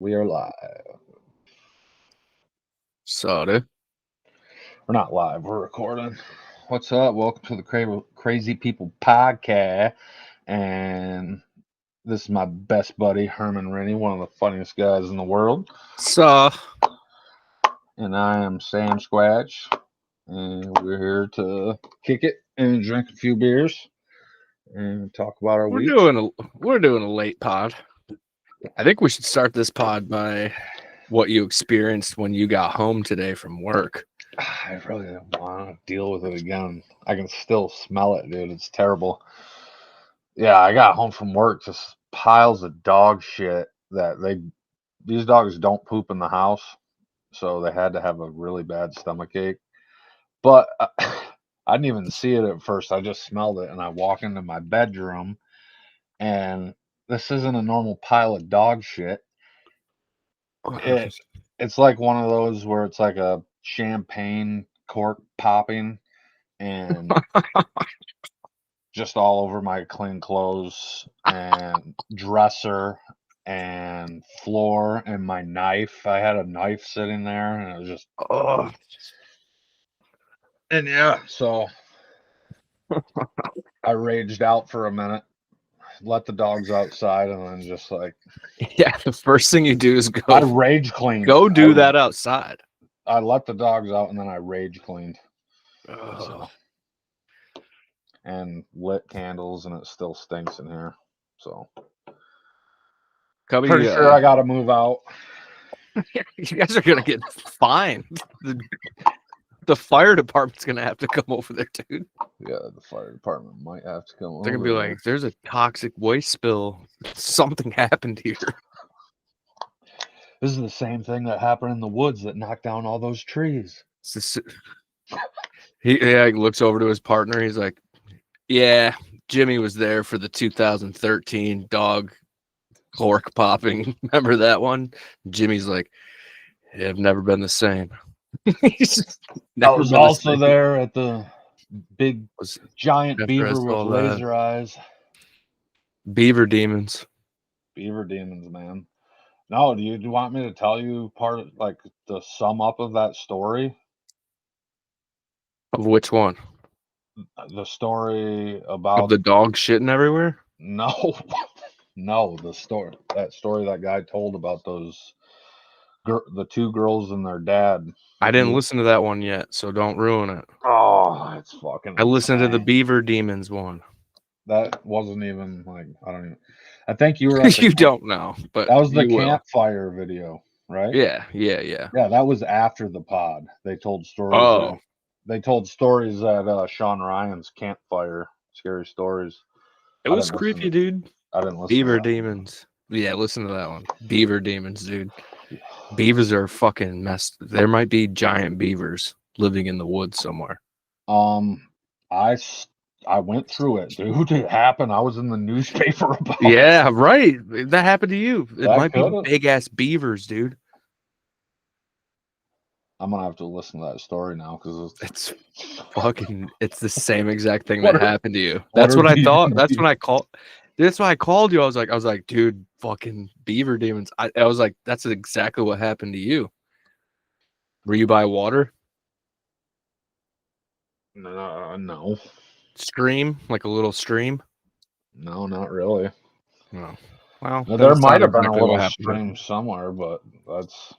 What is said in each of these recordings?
We are live. So, dude. We're not live. We're recording. What's up? Welcome to the Crazy People Podcast. And this is my best buddy, Herman Rennie, one of the funniest guys in the world. So, And I am Sam Squatch. And we're here to kick it and drink a few beers and talk about our we're week. doing a late pod. I think we should start this pod by what you experienced when you got home today from work. I really don't want to deal with it again. I can still smell it, dude. It's terrible. Yeah, I got home from work, just piles of dog shit that these dogs don't poop in the house, so they had to have a really bad stomach ache. But I didn't even see it at first. I just smelled it, and I walk into my bedroom, and this isn't a normal pile of dog shit. It it's like one of those where it's like a champagne cork popping and just all over my clean clothes and dresser and floor and my knife. I had a knife sitting there and it was just Oh, and yeah, so I raged out for a minute, let the dogs outside, and then just like yeah. The first thing you do is I rage cleaned. go do that outside. I let the dogs out and then I rage cleaned. Oh. So and lit candles and it still stinks in here. So Cubby, pretty sure I gotta move out. you guys are gonna get fined. The fire department's gonna have to come over there, dude. Yeah, the fire department might have to come They're over gonna be there. like, "There's a toxic waste spill. Something happened here." This is the same thing that happened in the woods that knocked down all those trees. He looks over to his partner. He's like, "Yeah, Jimmy was there for the 2013 dog cork popping. Remember that one?" Jimmy's like, yeah, "I've never been the same." He's just I never was been the also same. there at the big Was giant after I beaver with saw that. laser eyes. Beaver demons. Beaver demons, man. No, do you want me to tell you part of like the sum up of that story? Of which one? The story Of about the dog shitting everywhere? no, no, the story that guy told about the two girls and their dad. I didn't listen to that one yet, so don't ruin it. Oh, it's fucking. I listened to the insane. beaver demons one. That wasn't even like I don't even. I think you were at the You don't know, but that was the you will. campfire video, right? Yeah. Yeah, that was after the pod. They told stories. Oh, They told stories at Sean Ryan's campfire. Scary stories. it I was didn't listen creepy, to. dude. I didn't listen to Beaver that one. demons. Yeah, listen to that one. Beaver demons, dude. Beavers are fucking messed. There might be giant beavers living in the woods somewhere. I went through it, dude. It happened. I was in the newspaper about it. Yeah, right. That happened to you. It That might be could've. big ass beavers, dude. I'm gonna have to listen to that story now because It's fucking. It's the same exact thing What that are- happened to you. what That's are what I beaver thought. That's demons? when I called. That's why I called you. I was like, dude, fucking beaver demons. I was like, that's exactly what happened to you. Were you by water? No, Stream, like a little stream? no, not really. No. Well, Well, then there it's not might have been a exactly what little happened. stream somewhere, but that's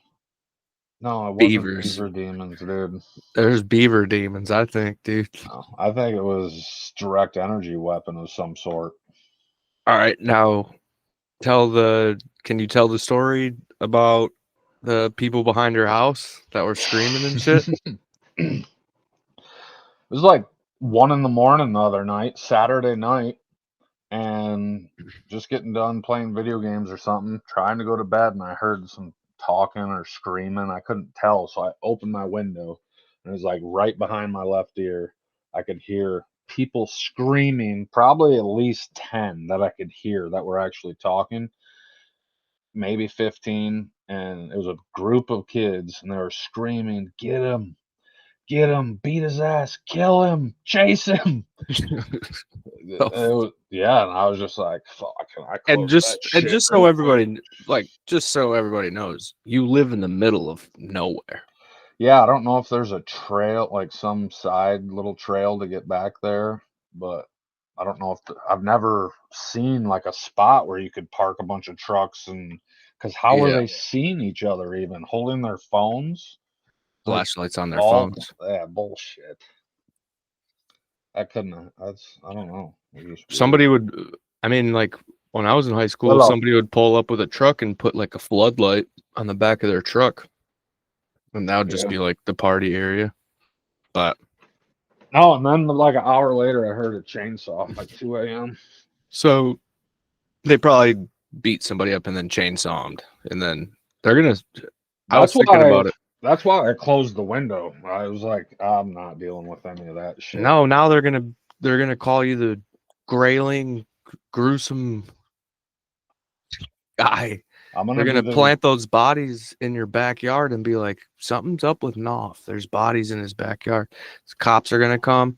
no, it wasn't Beavers. beaver demons, dude. There's beaver demons, I think, dude. No, I think it was direct energy weapon of some sort. All right, now can you tell the story about the people behind your house that were screaming and shit? It was like 1 in the morning the other night, Saturday night, and just getting done playing video games or something, trying to go to bed, and I heard some talking or screaming. I couldn't tell, so I opened my window, and it was like right behind my left ear. I could hear people screaming, probably at least 10 that I could hear that were actually talking, maybe 15, and it was a group of kids, and they were screaming, "Get him! get him, beat his ass, kill him, chase him. Yeah, and I was just like, fuck, and I and closed that shit just so real quick. everybody knows, you live in the middle of nowhere. Yeah, I don't know if there's a trail, like some side little trail to get back there, but I don't know if I've never seen like a spot where you could park a bunch of trucks and because how were Yeah, they seeing each other even holding their phones? Like flashlights on their all phones. yeah, bullshit. I couldn't. That's I don't know. It was just weird. Somebody would, I mean, like when I was in high school, Hello. somebody would pull up with a truck and put like a floodlight on the back of their truck, and that would just Yeah. be like the party area. But No, and then like an hour later, I heard a chainsaw like 2 a.m. so they probably beat somebody up and then chainsawed, and then they're gonna. I was thinking about it. That's why I closed the window. I was like, I'm not dealing with any of that shit. No, now they're gonna call you the grayling, gruesome guy. They're gonna plant those bodies in your backyard and be like, something's up with Knopf. There's bodies in his backyard. The cops are gonna come,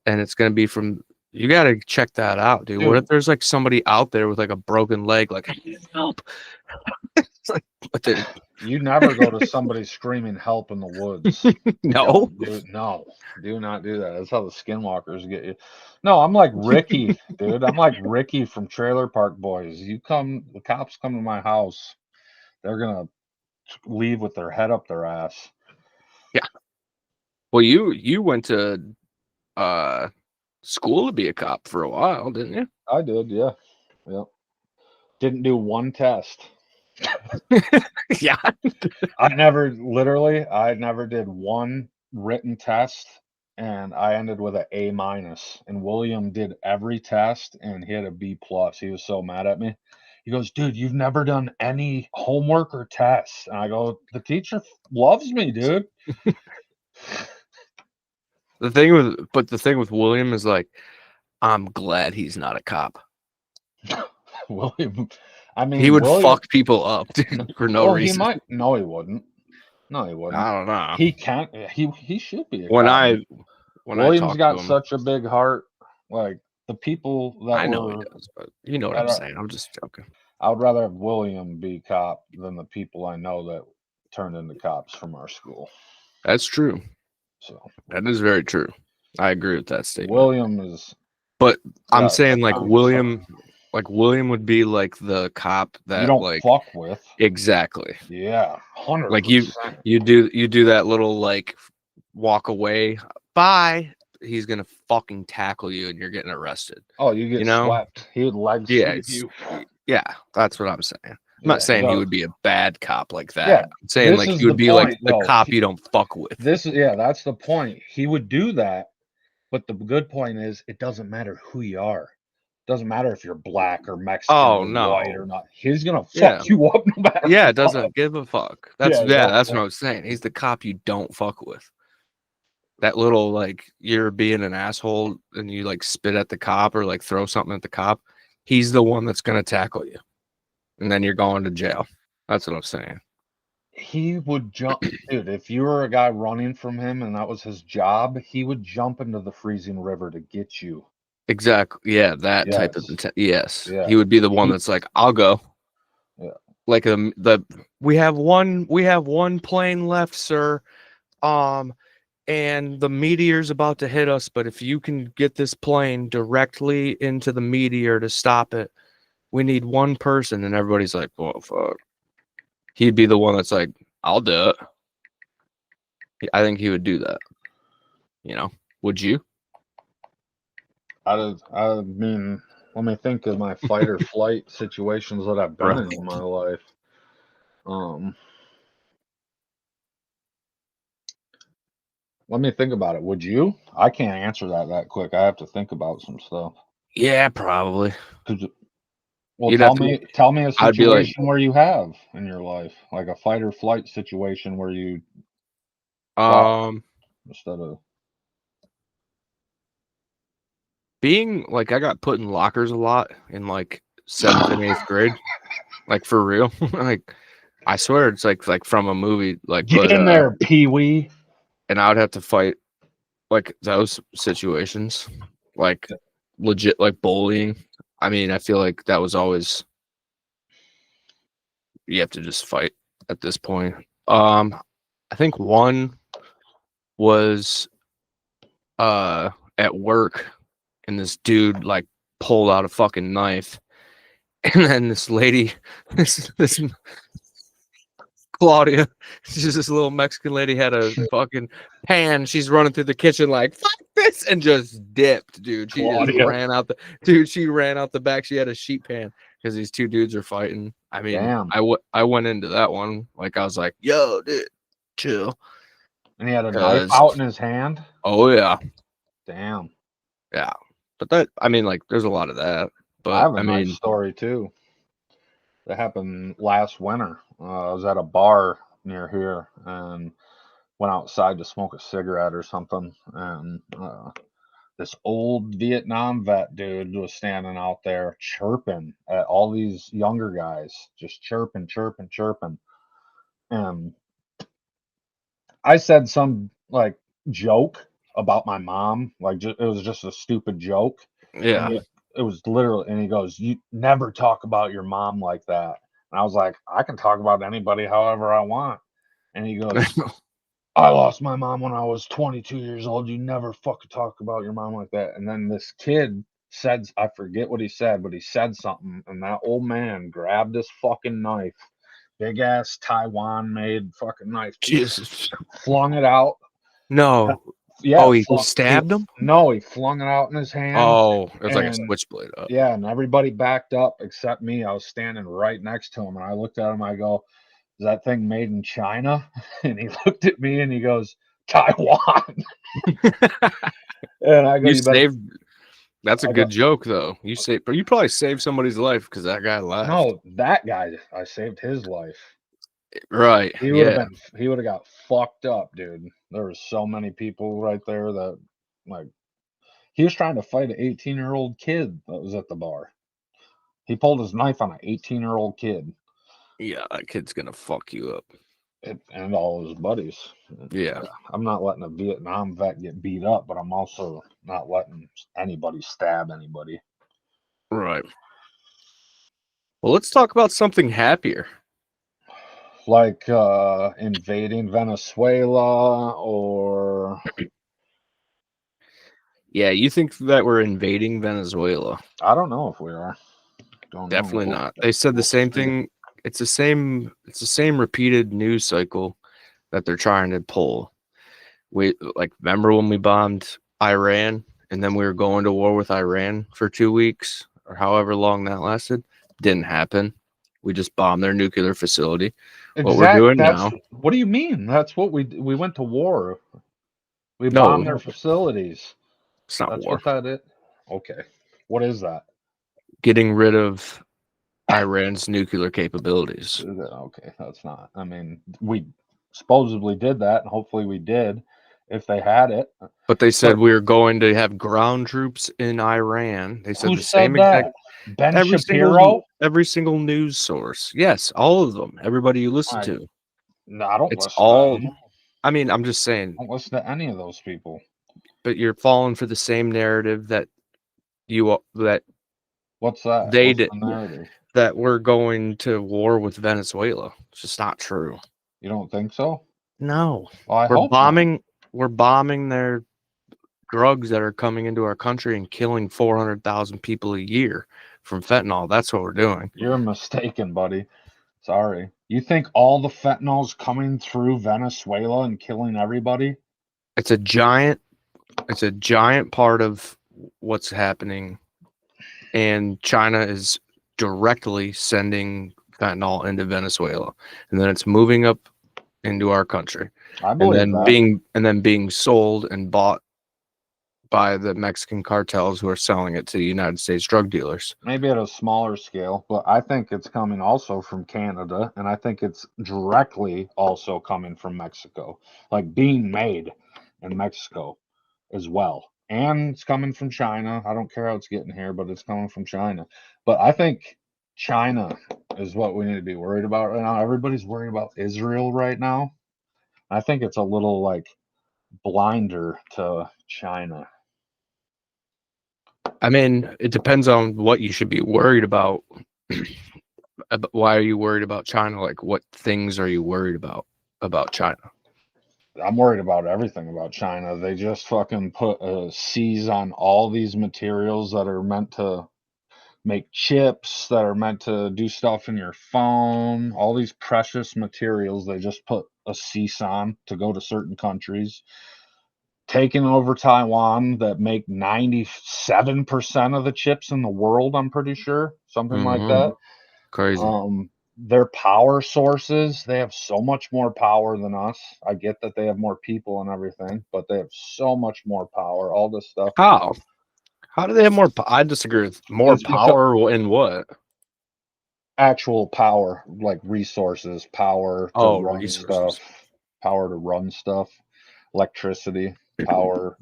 and it's gonna be from. You gotta check that out, dude. What if there's like somebody out there with like a broken leg, like help? It's like, what the... You never go to somebody screaming help in the woods. No, no, do not do that. That's how the skinwalkers get you. No, I'm like Ricky, dude. I'm like Ricky from Trailer Park Boys. The cops come to my house, they're gonna leave with their head up their ass. Yeah. Well, you went to school to be a cop for a while, didn't you? I did, yeah. Yep. Didn't do one test. Yeah. I never did one written test, and I ended with an A minus. And William did every test and he had a B plus. He was so mad at me. He goes, dude, you've never done any homework or tests. And I go, the teacher loves me, dude. The thing with William is like, I'm glad he's not a cop. William, I mean, he would fuck people up, dude, for no reason. He might. No, he wouldn't. No, he wouldn't. I don't know. He can't. He should be a when cop. I William's got such a big heart. Like the people that I know he does, but you know what I'm saying. I'm just joking. I would rather have William be cop than the people I know that turned into cops from our school. That's true. So that is very true. I agree with that statement. William is, but I'm saying like William would be like the cop that you don't like fuck with. Exactly. Yeah, 100%. Like you do that little like walk away. Bye. He's gonna fucking tackle you and you're getting arrested. Oh, you get swept. He would leg sweep you. Yeah, that's what I'm saying. I'm not saying he would be a bad cop like that. Yeah, I'm saying like he would be like the cop you don't fuck with. That's the point. He would do that, but the good point is it doesn't matter who you are. It doesn't matter if you're black or Mexican or white or not. He's gonna fuck you up no matter. Yeah, it doesn't give a fuck. That's that's what I was saying. He's the cop you don't fuck with. That little like you're being an asshole and you like spit at the cop or like throw something at the cop. He's the one that's gonna tackle you, and then you're going to jail. That's what I'm saying. He would jump, dude. If you were a guy running from him and that was his job, he would jump into the freezing river to get you. Exactly. Yeah, that type of yes. Yeah. He would be the one that's like, I'll go. Yeah. Like we have one plane left, sir. And the meteor's about to hit us, but if you can get this plane directly into the meteor to stop it, we need one person. And everybody's like, well, fuck. He'd be the one that's like, I'll do it. I think he would do that. You know, would you? I mean, let me think of my fight or flight situations that I've been in my life. Let me think about it. Would you? I can't answer that quick. I have to think about some stuff. Yeah, probably. Well, tell me a situation where you have in your life, like a fight or flight situation where you instead of being like I got put in lockers a lot in like 7th and 8th grade. Like for real. Like I swear it's like from a movie. Like get in there, Pee-wee. and I would have to fight like those situations, like legit, like bullying. I mean, I feel like that was always you have to just fight at this point. I think one was at work, and this dude like pulled out a fucking knife, and then this lady, this Claudia, she's this little Mexican lady, had a fucking pan. She's running through the kitchen like fuck this, and just dipped, dude. She just Claudia. ran out the dude. She ran out the back. She had a sheet pan because these two dudes are fighting. I mean, Damn. I went into that one like I was like, yo, dude, chill. And he had a knife out in his hand. Oh yeah, Damn. yeah. But that, I mean, like, there's a lot of that. I But have a I nice mean, story too. That happened last winter. I was at a bar near here and went outside to smoke a cigarette or something, and this old Vietnam vet dude was standing out there chirping at all these younger guys, just chirping, chirping, chirping. And I said some like joke about my mom, like it was just a stupid joke, and yeah. it was literally, and he goes, "You never talk about your mom like that." And I was like, "I can talk about anybody however I want." And he goes, "I lost my mom when I was 22 years old. You never fucking talk about your mom like that." And then this kid said, I forget what he said, but he said something, and that old man grabbed his fucking knife, big ass Taiwan made fucking knife, Jesus. flung it out. No. Yeah, Oh, he stabbed him? no, he flung it out in his hand. Oh, it was like a And switchblade up. yeah, and everybody backed up except me. I was standing right next to him, and I looked at him. I go, "Is that thing made in China?" And he looked at me and he goes, "Taiwan." And I go, You "You better." saved. That's a I go, good joke, though. You saved, but you probably saved somebody's life because that guy left. "No, that guy. I saved his life. Right. He would have Yeah. been. He would have got fucked up, dude. There was so many people right there that, like, he was trying to fight an 18-year-old kid that was at the bar. He pulled his knife on an 18-year-old kid. Yeah. That kid's gonna fuck you up. And all his buddies. Yeah. I'm not letting a Vietnam vet get beat up, but I'm also not letting anybody stab anybody. Right. Well, let's talk about something happier. Like invading Venezuela or Yeah. You think that we're invading Venezuela? I don't know if we are. Don't know. Definitely not. They said the same See. thing. It's the same. It's the same repeated news cycle that they're trying to pull. We like remember when we bombed Iran and then we were going to war with Iran for 2 weeks or however long that lasted? Didn't happen. We just bombed their nuclear facility. What we're doing That's now? what do you mean? That's what we went to war. We No, bombed their facilities. it's not That's war. what that is. Okay. What is that? Getting rid of Iran's nuclear capabilities. Okay, that's not. I mean, we supposedly did that, and hopefully we did if they had it. But they said But we were going to have ground troops in Iran. They said who the same said exact that? Ben every Shapiro? single news source. Yes, all of them. Everybody you listen I, to. no, I don't It's listen to all them. I mean, I'm just saying, I don't listen to any of those people. but you're falling for the same narrative that What's that? they What's did, the narrative? that we're going to war with Venezuela. It's just not true. You don't think so? No. Well, I We're hope not. bombing their drugs that are coming into our country and killing 400,000 people a year from fentanyl. That's what we're doing. You're mistaken, buddy. Sorry. You think all the fentanyl's coming through Venezuela and killing everybody? It's a giant part of what's happening, and China is directly sending fentanyl into Venezuela, and then it's moving up into our country, I and believe then that. being sold and bought by the Mexican cartels who are selling it to United States drug dealers. Maybe at a smaller scale, but I think it's coming also from Canada, and I think it's directly also coming from Mexico, like being made in Mexico as well. And it's coming from China. I don't care how it's getting here, but it's coming from China. But I think China is what we need to be worried about right now. Everybody's worried about Israel right now. I think it's a little like blinder to China. I mean, it depends on what you should be worried about. Why are you worried about China? Like, what things are you worried about China? I'm worried about everything about China. They just fucking put a seize on all these materials that are meant to make chips, that are meant to do stuff in your phone. All these precious materials, they just put a cease on to go to certain countries. Taking over Taiwan that make 97% of the chips in the world, I'm pretty sure. Something like that. Crazy. Their power sources, they have so much more power than us. I get that they have more people and everything, but they have so much more power. All this stuff. How? How do they have more? I disagree with more It's because power in what? actual power, like resources, power to Oh, run stuff, resources. power to run stuff, electricity, power.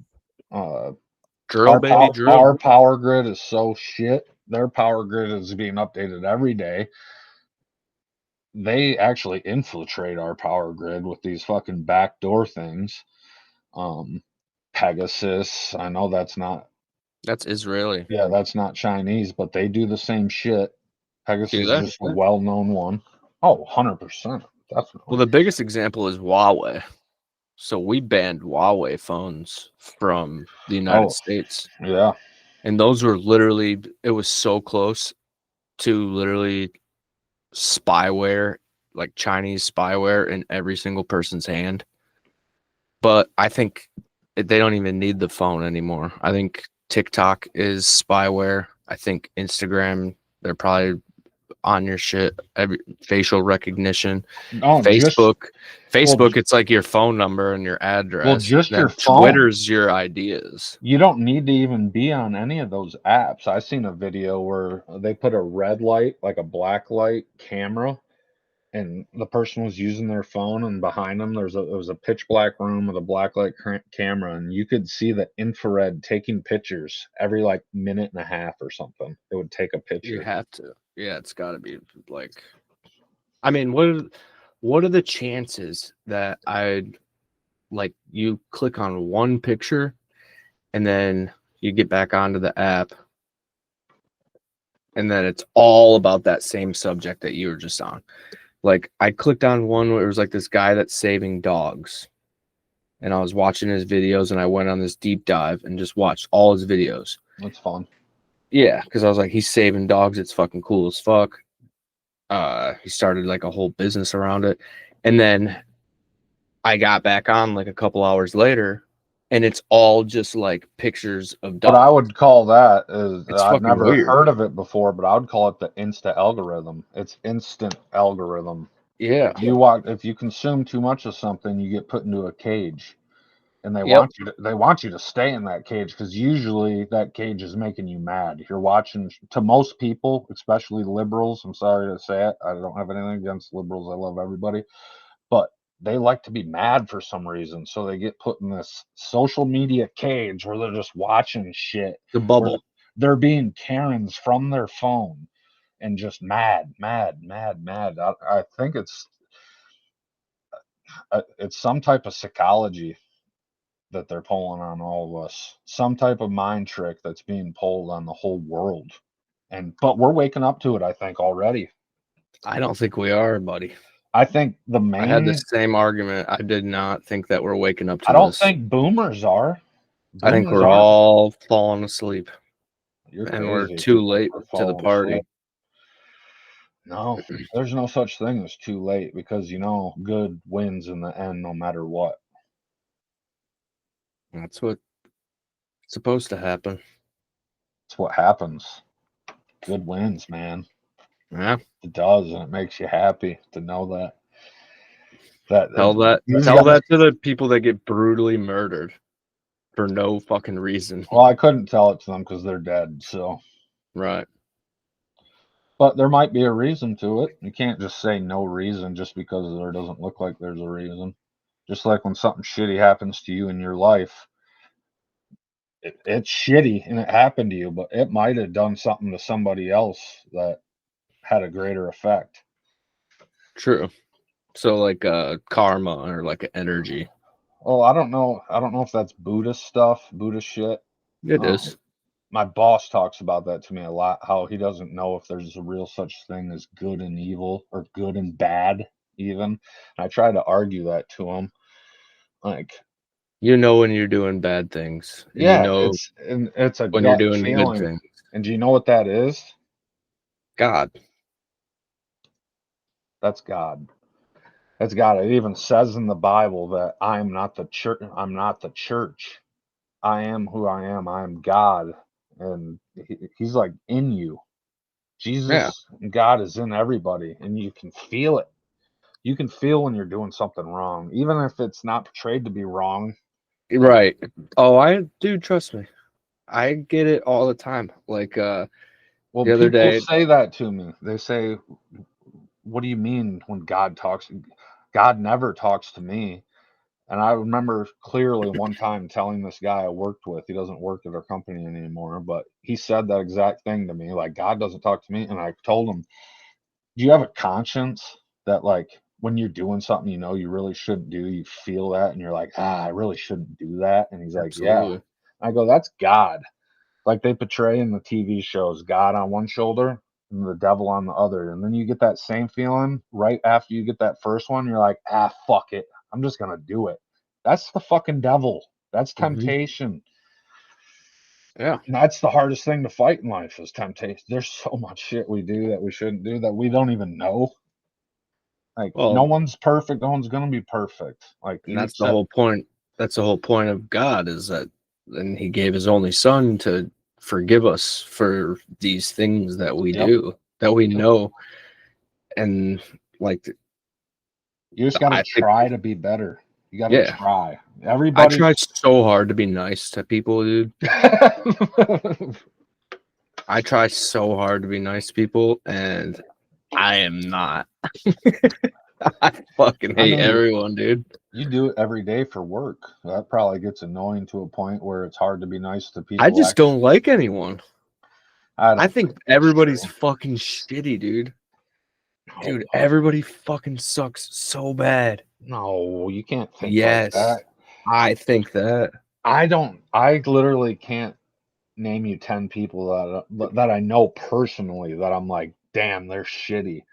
Drill, baby, drill. Our power grid is so shit. Their power grid is being updated every day. They actually infiltrate our power grid with these fucking backdoor things. Um, Pegasus. I know that's not. That's Israeli. Yeah, that's not Chinese, but they do the same shit. Do Pegasus is they? just a well-known one. Oh, 100%. Well, Definitely. the biggest example is Huawei. So we banned Huawei phones from the United Oh, States. yeah. And those were literally, it was so close to literally spyware, like Chinese spyware in every single person's hand. But I think they don't even need the phone anymore. I think TikTok is spyware. I think Instagram, they're probably on your shit. Every facial recognition. Oh, well, Facebook, it's like your phone number and your address. just your Then phone. Twitter's your ideas. You don't need to even be on any of those apps. I seen a video where they put a red light, like a black light camera, and the person was using their phone, and behind them it was a pitch black room with a black light camera, and you could see the infrared taking pictures every like minute and a half or something. It would take a You picture. have to. Yeah, it's got to be like. I mean, what are the chances that I'd like you click on one picture and then you get back onto the app and then it's all about that same subject that you were just on. Like I clicked on one where it was like this guy that's saving dogs. And I was watching his videos and I went on this deep dive and just watched all his videos. That's fun. Yeah, because I was like, he's saving dogs. It's fucking cool as fuck. He started like a whole business around it. And then I got back on like a couple hours later and it's all just like pictures of What I dogs. would call that is It's I've fucking never weird. heard of it before, but I would call it the Insta algorithm. It's instant algorithm. Yeah. If you consume too much of something, you get put into a cage, and Yep. they want you to stay in that cage because usually that cage is making you mad. You're watching, to most people, especially liberals. I'm sorry to say it. I don't have anything against liberals. I love everybody, but they like to be mad for some reason, so they get put in this social media cage where they're just watching shit, The where bubble. they're being Karens from their phone and just mad, mad, mad, mad. I think it's some type of psychology that they're pulling on all of us, some type of mind trick that's being pulled on the whole world. But we're waking up to it, I think, already. I don't think we are, buddy. I think I had the same argument. I did not think that we're waking up I to don't this. think boomers are. I think Boomers we're aren't. all falling asleep You're and we're crazy if too you think late we're to the falling party. asleep. No, there's no such thing as too late because good wins in the end no matter what. That's what's supposed to happen. It's what happens. Good wins, man. Yeah. It does, and it makes you happy to know that. Tell These guys. that to the people that get brutally murdered for no fucking reason. Well, I couldn't tell it to them because they're dead. So, Right. but there might be a reason to it. You can't just say no reason just because there doesn't look like there's a reason. Just like when something shitty happens to you in your life, it's shitty and it happened to you, but it might have done something to somebody else that had a greater effect. True. So like karma or like an energy. Well, I don't know. I don't know if that's Buddhist stuff, Buddhist shit. It Um, is. my boss talks about that to me a lot. How he doesn't know if there's a real such thing as good and evil or good and bad, even. And I try to argue that to him. Like, You know when you're doing bad things, and you yeah, know it's a when you're gut doing good feeling. things. And do you know what that is? God. That's God. That's God. It even says in the Bible that I am not the church. I'm not the church. I am who I am. I am God, and He's like in you. Yeah. Jesus, God is in everybody, and you can feel it. You can feel when you're doing something wrong, even if it's not portrayed to be wrong. Like, Right. Oh, I do, trust me. I get it all the time. Like well, the other people day. say that to me. They say, "What do you mean when God talks? God never talks to me." And I remember clearly one time telling this guy I worked with, he doesn't work at our company anymore, but he said that exact thing to me, like, God doesn't talk to me. And I told him, do you have a conscience that, like, when you're doing something you know you really shouldn't do, you feel that and you're like, I really shouldn't do that? And he's like, yeah. Absolutely. I go, that's God. Like they portray in the TV shows, God on one shoulder and the devil on the other. And then you get that same feeling right after you get that first one. You're like, fuck it. I'm just going to do it. That's the fucking devil. That's Mhm. temptation. Yeah. And that's the hardest thing to fight in life is temptation. There's so much shit we do that we shouldn't do that we don't even know. Like, no Well, one's perfect. No one's going to be perfect. Like, and you that's the said, whole point. That's the whole point of God is that, and He gave His only Son to forgive us for these things that we yep, do, that we yep. know, and like You just got to I think, try to be better. You got to yeah, try. I Everybody. try so hard to be nice to people, dude. I try so hard to be nice to people, and I am not. I fucking I hate mean, everyone, dude. you do it every day for work. That probably gets annoying to a point where it's hard to be nice to I people. just don't like anyone. I I don't think think that's everybody's true. fucking shitty, dude. No, Dude, everybody fucking sucks so bad. no, you can't think like Yes, that. I think that. I don't. I literally can't name you 10 people that I know personally that I'm like, damn, they're shitty.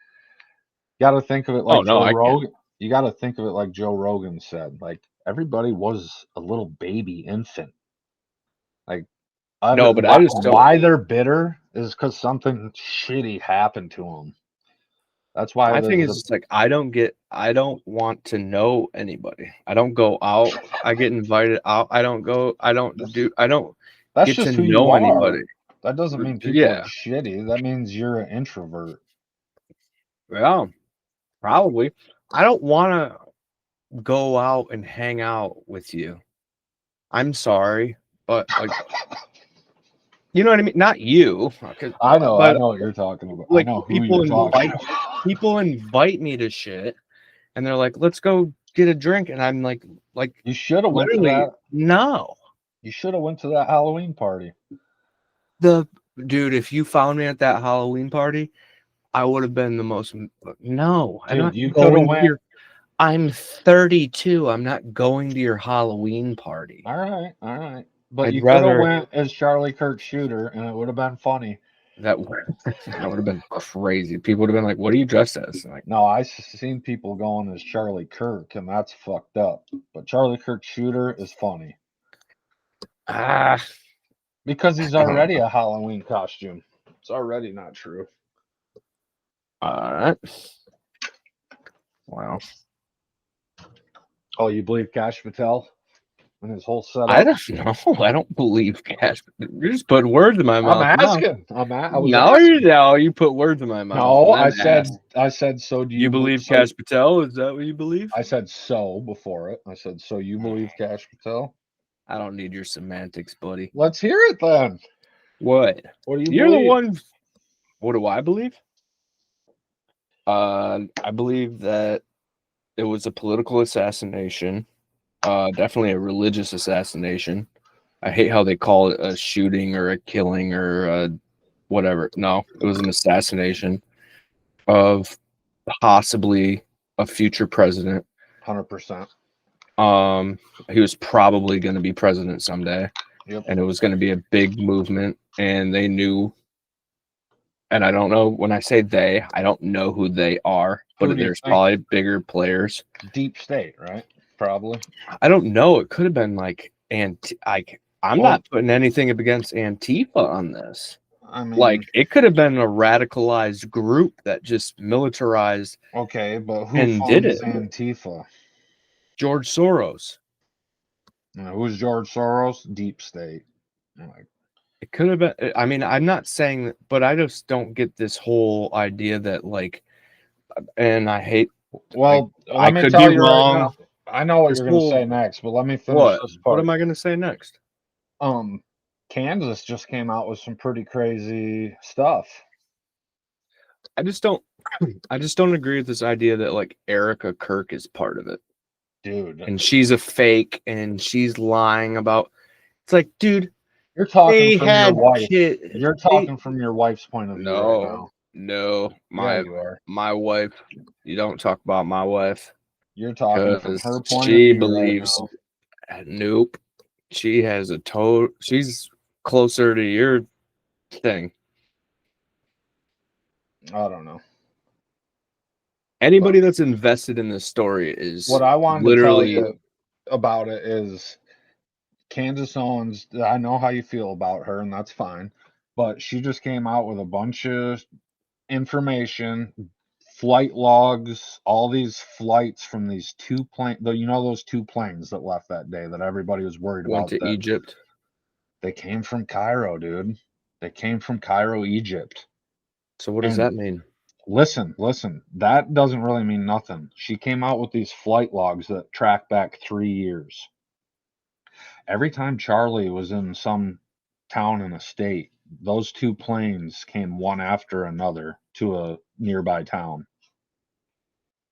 Got to think of it Oh like no, Joe I can't. Rogan. You got to think of it like Joe Rogan said. Like everybody was a little baby infant. Like No, but I just don't. why they're bitter is because something shitty happened to them. That's why My thing there's is the. just like I don't want to know anybody. I don't go out. I get invited out. I don't go. That's, I don't that's get to just who you know are. anybody. That doesn't mean people are Yeah, shitty. That means you're an introvert. yeah, probably. I don't want to go out and hang out with you. I'm sorry, but like, you know what I mean? Not you, 'cause- I but know what you're talking about. I like know who you're talking about. people invite me to shit, and they're like, "Let's go get a drink," and I'm like You should have went to literally, that. no. You should have went to that Halloween party. The dude, if you found me at that Halloween party, I would have been the most. No, I'm Dude, not you could have going to went. your. I'm 32. I'm not going to your Halloween party. All right, all right. But I'd you could have rather went as Charlie Kirk Shooter, and it would have been funny. that that would have been crazy. People would have been like, "What are you dressed as?" And like, No, I seen people going as Charlie Kirk, and that's fucked up. But Charlie Kirk Shooter is funny ah, because he's I don't already know. a Halloween costume. It's already not true. All right. Wow. Oh, you believe Cash Patel and his whole I setup? don't know. I don't believe cash. You're just putting words in my I'm mouth now. asking. I was No, you asking. know, you put words in my mouth No, and then asked. I said. So do You you? believe So Cash Patel? Is that what you believe? I said so before it. I said so. You believe Cash Patel? I don't need your semantics, buddy. Let's hear it then. What? What do you You're the believe? one. What do I believe? I believe that it was a political assassination. Definitely a religious assassination. I hate how they call it a shooting or a killing or whatever. No, it was an assassination of possibly a future president. 100%. He was probably going to be president someday, Yep. and it was going to be a big movement, and they knew. And I don't know, when I say they, I don't know who they are, Who but do you there's think? probably bigger players. Deep state, right? Probably. I don't know. It could have been like I'm not putting anything against Antifa on this. I mean, Like, it could have been a radicalized group that just militarized. okay, but who and did funds it. Antifa? George Soros. Who's George Soros? Deep state. Like, It could have been. I mean, I'm not saying that, but I just don't get this whole idea that, like, and I hate. well, I let me could tell be you wrong. right now. I know what This you're going to whole- say next, but let me finish What? this part. What am I going to say next? Kansas just came out with some pretty crazy stuff. I just don't agree with this idea that, like, Erica Kirk is part of it. Dude. And she's a fake and she's lying about. It's like, dude, you're talking they from had your wife. kids. You're talking from your wife's point of view right now. No, Yeah, you are. my wife. You don't talk about my wife. You're talking from her point of She view believes. right now. Nope. She has a she's closer to your thing. I don't know. Anybody that's invested in this story is what I wanted literally to tell you about it is Candace Owens. I know how you feel about her, and that's fine. But she just came out with a bunch of information, flight logs, all these flights from these two planes. You know those two planes that left that day that everybody was worried went about. to Egypt. They came from Cairo, dude. They came from Cairo, Egypt. So what does that mean? Listen, that doesn't really mean nothing. She came out with these flight logs that track back 3 years. Every time Charlie was in some town in a state, those two planes came one after another to a nearby town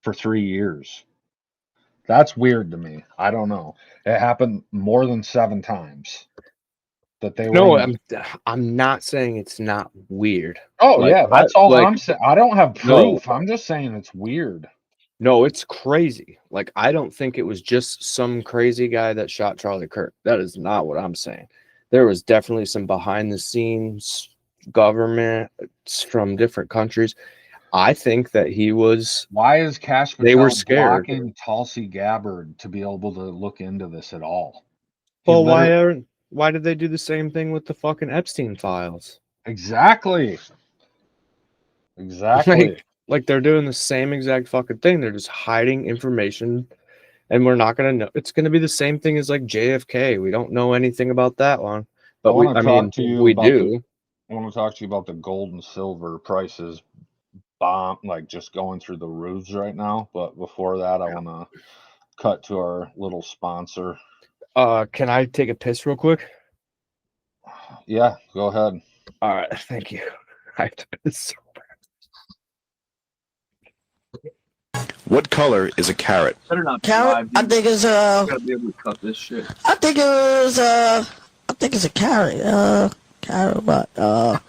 for 3 years. That's weird to me. I don't know. It happened more than 7 times. That they were. No, I'm not saying it's not weird. Oh, like, yeah, that's all I'm saying. I don't have proof. I'm just saying it's weird. No, it's crazy. Like, I don't think it was just some crazy guy that shot Charlie Kirk. That is not what I'm saying. There was definitely some behind the scenes government from different countries. I think that he was. Why is Cash They were scared. blocking Tulsi Gabbard to be able to look into this at all? Well, why did they do the same thing with the fucking Epstein files? Exactly. Like they're doing the same exact fucking thing. They're just hiding information, and we're not gonna know. It's gonna be the same thing as like JFK. We don't know anything about that one, but we do. I want to talk to you about the gold and silver prices like just going through the roofs right now. But before that, I want to cut to our little sponsor. Can I take a piss real quick? Yeah, go ahead. All right, thank you. I have to piss so bad. What color is a carrot? Carrot? I think it's Gotta be able to cut this shit. I think it's a carrot. Carrot, but I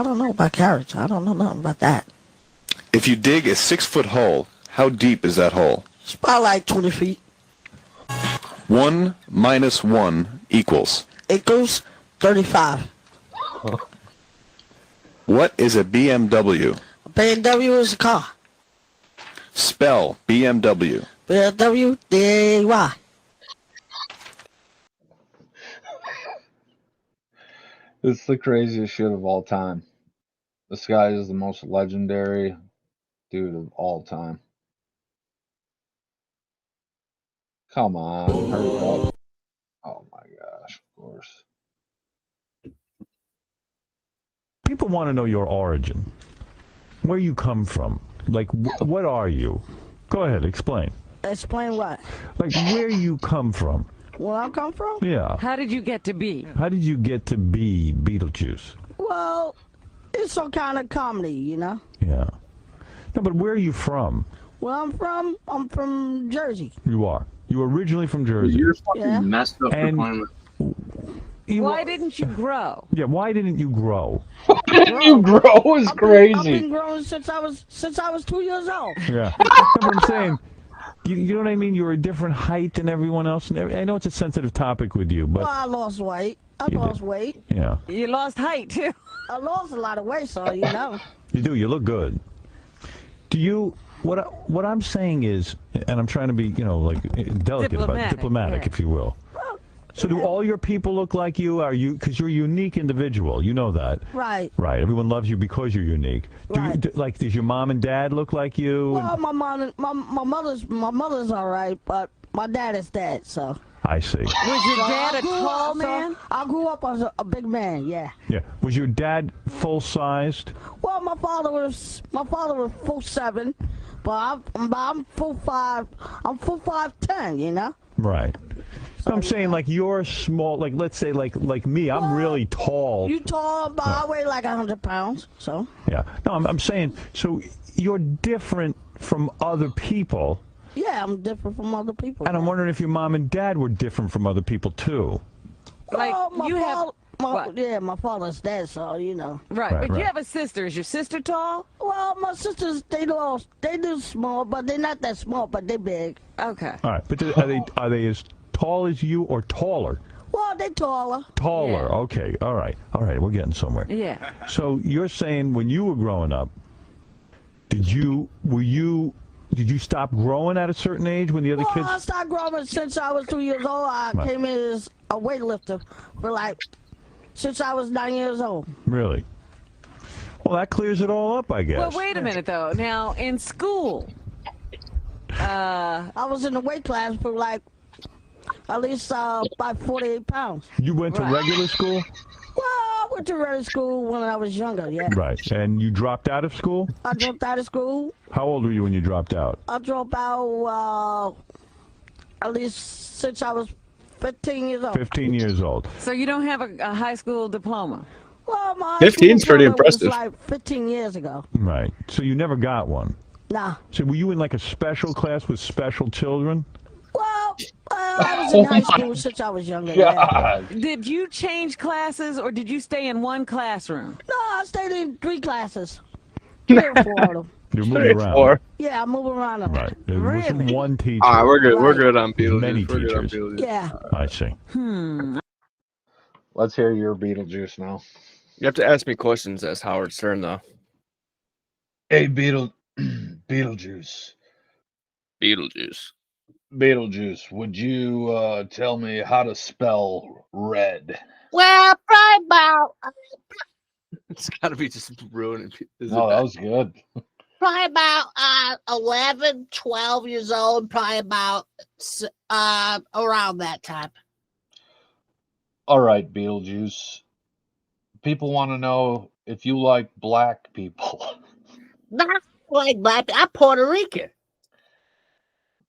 don't know about carrots. I don't know nothing about that. If you dig a 6-foot hole, how deep is that hole? It's about like 20 feet. 1 minus 1 equals? Equals 35. What is a BMW? A BMW is a car. Spell BMW. BMW, D-A-Y. It's the craziest shit of all time. This guy is the most legendary dude of all time. Come on, hurry up. Oh my gosh, of course. People want to know your origin. Where you come from. Like, what are you? Go ahead, explain. Explain what? Like, where you come from. Where I come from? Yeah. How did you get to be? How did you get to be Beetlejuice? Well, it's some kind of comedy, you know? Yeah. No, but where are you from? Where I'm from Jersey. You are. You were originally from Jersey. You're fucking messed up. And Why didn't you grow? Yeah, why didn't you grow? You grow is crazy. I've been growing since I was 2 years old. Yeah. That's what I'm saying. You know what I mean? You're a different height than everyone else. And I know it's a sensitive topic with you, but Well, I lost weight. I You lost did. weight. yeah, You lost height too. I lost a lot of weight, so you know. you do. You look good. Do you? What I'm saying is, and I'm trying to be, like delicate about it, diplomatic, yeah. if you will. So do all your people look like you? Are you? Because you're a unique individual. You know that. Right. Right. Everyone loves you because you're unique. Right. Does your mom and dad look like you? Well, my mother's all right, but my dad is dead, so. I see. Was your dad a tall man? I grew up as a big man, yeah. Yeah. Was your dad full sized? Well, my father was full 7, but I'm full 5. I'm full 5'10", you know. Right. So I'm saying like you're small. Like let's say like me. I'm really tall. You tall, but I weigh like 100 pounds, so. Yeah. No, I'm saying so you're different from other people. Yeah, I'm different from other people. And I'm wondering if your mom and dad were different from other people too. Like my father's dead, so you know. Right, Right, but right. you have a sister. Is your sister tall? Well, my sisters they do small, but they're not that small, but they big. Okay. All right. But are they as tall as you or taller? Well, they taller. Taller. Yeah. Okay. All right. We're getting somewhere. Yeah. So you're saying when you were growing up, did you stop growing at a certain age when the other Well, kids? I started growing since I was 2 years old. I Right. came in as a weightlifter since I was 9 years old. Really? Well, that clears it all up, I guess. Well, wait a minute though. Now in school, I was in the weight class for like at least about 48 pounds. You went to Right. regular school? Well, I went to regular school when I was younger, yeah. Right. And you dropped out of school? I dropped out of school. How old were you when you dropped out? I dropped out at least since I was 15 years old. 15 years old. so you don't have a high school diploma. Well, my 15's school pretty diploma was impressive. like 15 years ago. Right. So you never got one. Nah. So were you in like a special class with special children? Well, I was in high school since I was younger. Yeah. God. Did you change classes or did you stay in one classroom? No, I stayed in 3 classes. 3 or 4 of them. You're moving around. Or Yeah, I move around a lot. Right. There wasn't Really? one teacher. all right, we're good. We're Right. good on Beetlejuice. Many We're good on teachers. Beetlejuice. Yeah. I see. Let's hear your Beetlejuice now. You have to ask me questions as Howard's turn though. Hey, Beetlejuice. Beetlejuice, would you tell me how to spell red? Well, probably about It's got to be just ruining. No, that was good. 11, 12 years old, probably about around that time. All right, Beetlejuice. People want to know if you like black people. Not like black. I'm Puerto Rican.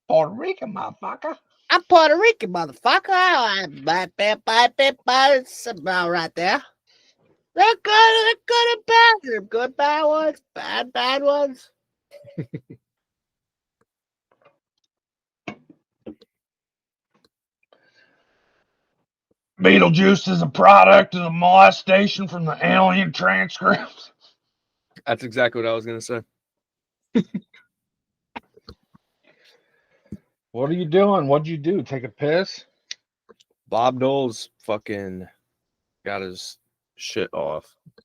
Puerto Rican, motherfucker. I'm Puerto Rican, motherfucker. It's about right there. They're good and bad. They're good bad ones, bad ones. Beetlejuice is a product of the molestation from the alien transcripts. That's exactly what I was gonna say. What are you doing? What'd you do? Take a piss? Bob Dole's fucking got his shit off. Oh.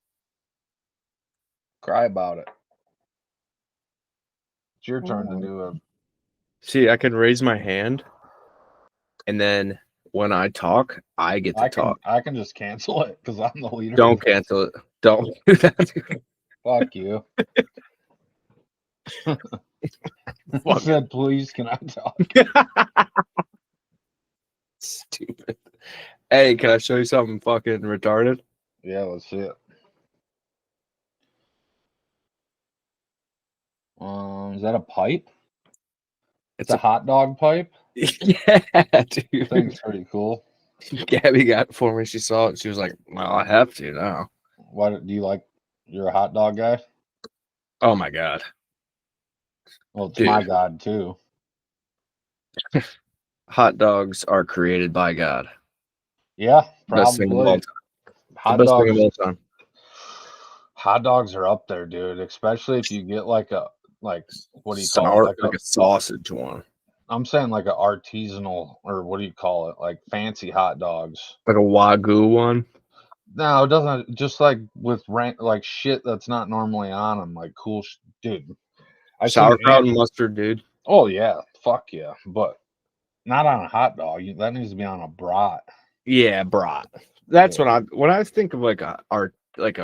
Cry about it. It's your turn to do a See, I can raise my hand, and then when I talk, I get to talk. I can just cancel it because I'm the leader. Don't cancel it. Don't do that. Fuck you. I said, please, can I talk? Stupid. Hey, can I show you something fucking retarded? Yeah, let's see it. Is that a pipe? It's a hot dog pipe? Yeah, I dude. think it's pretty cool. Gabby got it for me. She saw it. She was like, well, I have to now. Why do you like? You're a hot dog guy? Oh my God. Well, it's Dude. my god too. Hot dogs are created by God. Yeah, Best thing of all probably. time. The Hot best thing of dogs. all time. Hot dogs are up there, dude. Especially if you get like what do you call Sour, it? like a sausage one. I'm saying like an artisanal, or what do you call it? Like fancy hot dogs. Like a Wagyu one. No, it doesn't. Just like with like shit that's not normally on them, like cool, dude. I seen Sauerkraut and mustard, dude. Oh yeah, fuck yeah, but not on a hot dog. That needs to be on a brat. Yeah, brat. That's Yeah. when I think of like a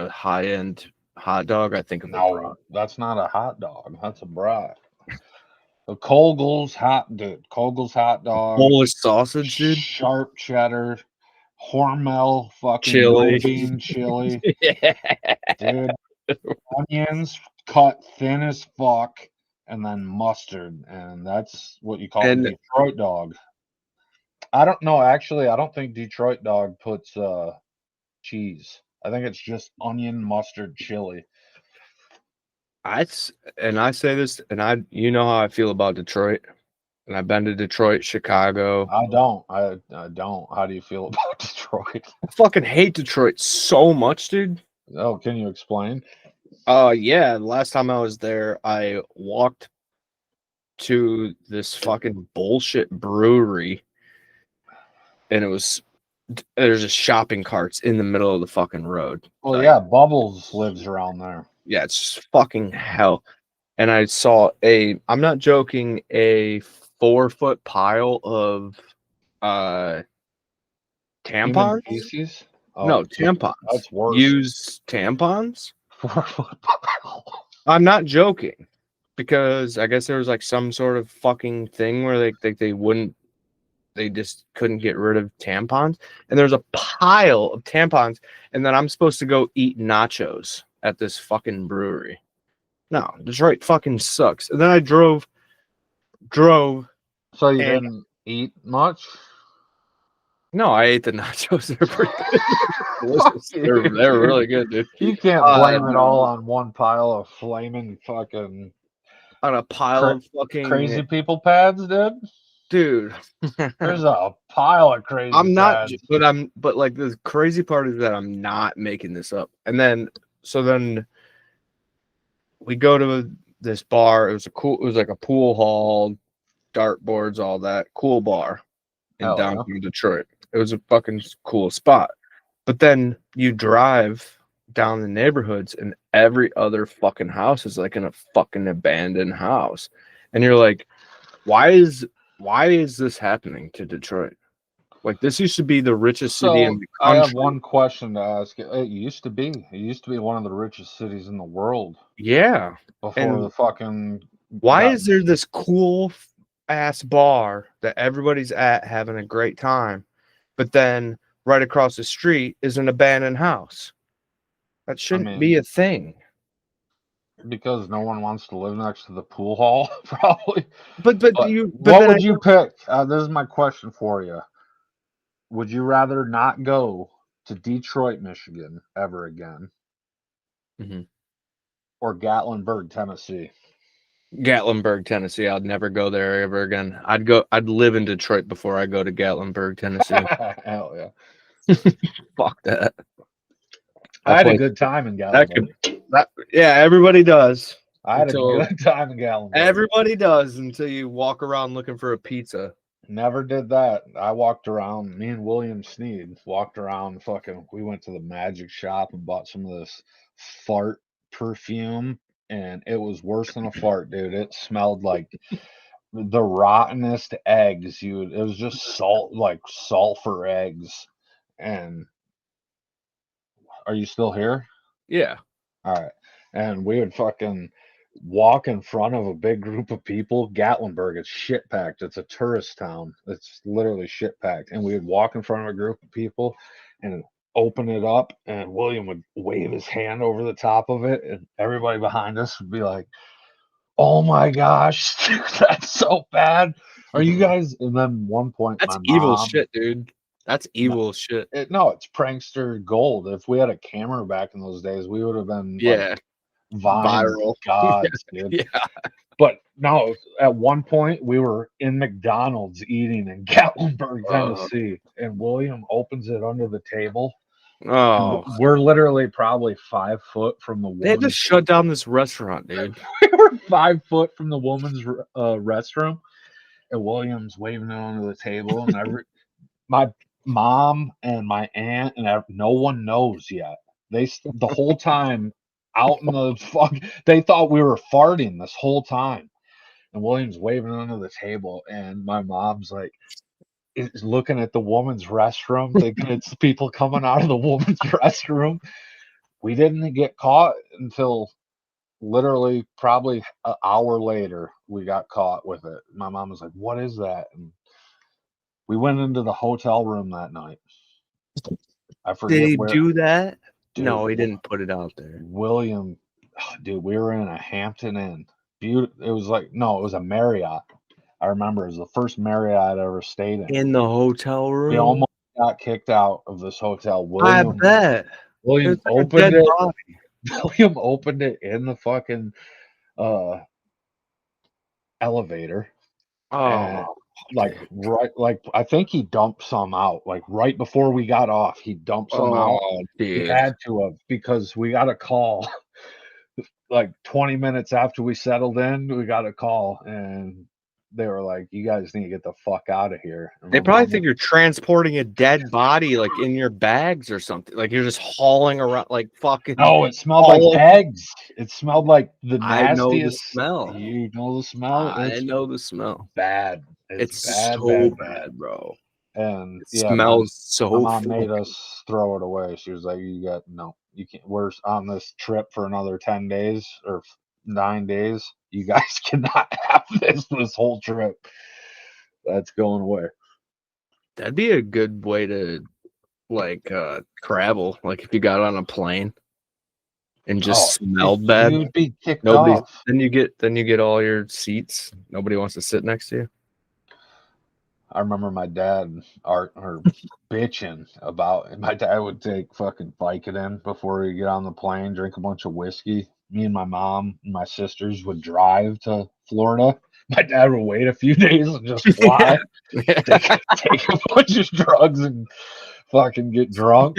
high end hot dog, I think of a brat. No, that's not a hot dog. That's a brat. The Kogel's hot dog, Polish sausage, dude. sharp cheddar, Hormel fucking Chili. no bean chili, Yeah. dude. Onions cut thin as fuck, and then mustard, and that's what you call a And- Detroit dog. I don't know. Actually, I don't think Detroit dog puts cheese. I think it's just onion, mustard, chili. I say this, and you know how I feel about Detroit, and I've been to Detroit, Chicago. I don't. I don't. How do you feel about Detroit? I fucking hate Detroit so much, dude. Oh, can you explain? Yeah. Last time I was there, I walked to this fucking bullshit brewery, and there's just shopping carts in the middle of the fucking road. Well, Like, yeah, Bubbles lives around there. yeah, it's just fucking hell. And I saw I'm not joking, a 4-foot pile of tampons. Feces? No, tampons. That's worse. Use tampons. 4-foot pile. I'm not joking, because I guess there was like some sort of fucking thing where they just couldn't get rid of tampons, and there's a pile of tampons, and then I'm supposed to go eat nachos at this fucking brewery. No, Detroit fucking sucks. And then I drove. So you And- didn't eat much? No, I ate the nachos. They're pretty good. Delicious. They're really good, dude. You can't blame it all on one pile of flaming fucking On a pile of fucking crazy people pads, dude. There's a pile of crazy I'm not, pads. but like the crazy part is that I'm not making this up. And then we go to this bar. It was like a pool hall, dartboards, all that cool bar in Hell yeah. downtown Detroit. It was a fucking cool spot. But then you drive down the neighborhoods, and every other fucking house is like in a fucking abandoned house. And you're like, why is this happening to Detroit? Like, this used to be the richest city in the I country. have one question to ask. It used to be one of the richest cities in the world Yeah. before And the fucking. why is there this cool ass bar that everybody's at having a great time, but then right across the street is an abandoned house? That shouldn't be a thing. Because no one wants to live next to the pool hall, probably. But what would you pick? This is my question for you. Would you rather not go to Detroit, Michigan ever again, or Gatlinburg, Tennessee? Gatlinburg, Tennessee. I'd never go there ever again. I'd live in Detroit before I go to Gatlinburg, Tennessee. Hell yeah. Fuck that. I had a good time in Gatlinburg. Yeah, everybody does. I had a good time in Gatlinburg. Everybody does until you walk around looking for a pizza. Never did that. I walked around. Me and William Sneed walked around. We went to the magic shop and bought some of this fart perfume, and it was worse than a fart, dude. It smelled like the rottenest eggs. It was just salt, like sulfur eggs. And are you still here? Yeah. All right. And we would fucking walk in front of a big group of people. Gatlinburg is shit packed. It's a tourist town. It's literally shit packed. And we would walk in front of a group of people and open it up, and William would wave his hand over the top of it, and everybody behind us would be like, "Oh my gosh, that's so bad. Are you guys?" And then one point, that's my evil mom, shit, dude. That's evil shit. No, it's prankster gold. If we had a camera back in those days, we would have been like, viral gods, dude. Yeah. But no, at one point we were in McDonald's eating in Gatlinburg, Tennessee, and William opens it under the table. Oh, we're literally probably 5 foot from the woman. They had to shut down this restaurant, dude. We were 5 foot from the woman's restroom, and William's waving it under the table, and my mom and my aunt and no one knows yet. The whole time out in the fuck, they thought we were farting this whole time, and William's waving it under the table, and my mom's like is looking at the woman's restroom, thinking it's people coming out of the woman's restroom. We didn't get caught until literally probably an hour later. We got caught with it. My mom was like, "What is that?" And we went into the hotel room that night. I forget Did he where. do that? Dude, No, he didn't put it out there. William, dude, we were in a Hampton Inn. It was like, no, it was a Marriott. I remember it was the first Marriott I'd ever stayed in. In the hotel room? We almost got kicked out of this hotel. I bet. William It's like a opened dead it. body. William opened it in the fucking elevator. And Oh, like I think he dumped some out. Like right before we got off, he dumped some out. He dude. had to have, because we got a call like 20 minutes after we settled in. We got a call, and they were like, "You guys need to get the fuck out of here." And They my probably mom think you're transporting a dead body like in your bags or something. Like you're just hauling around like fucking. No, it smelled all like eggs. It smelled like the I know the nastiest smell. You know the smell? I know the smell. Bad. It's bad, so bad, bad, bro. And It yeah, smells my so mom made fucking- us throw it away. She was like, you can't. We're on this trip for another 10 days or 9 days. You guys cannot have this whole trip. That's going away. That'd be a good way to like travel. Like if you got on a plane and just smelled bad. You'd be kicked Nobody. off. Then you get all your seats. Nobody wants to sit next to you. I remember my dad or bitching about it. My dad would take fucking Vicodin before we get on the plane, drink a bunch of whiskey. Me and my mom and my sisters would drive to Florida. My dad would wait a few days and just fly, take a bunch of drugs and fucking get drunk.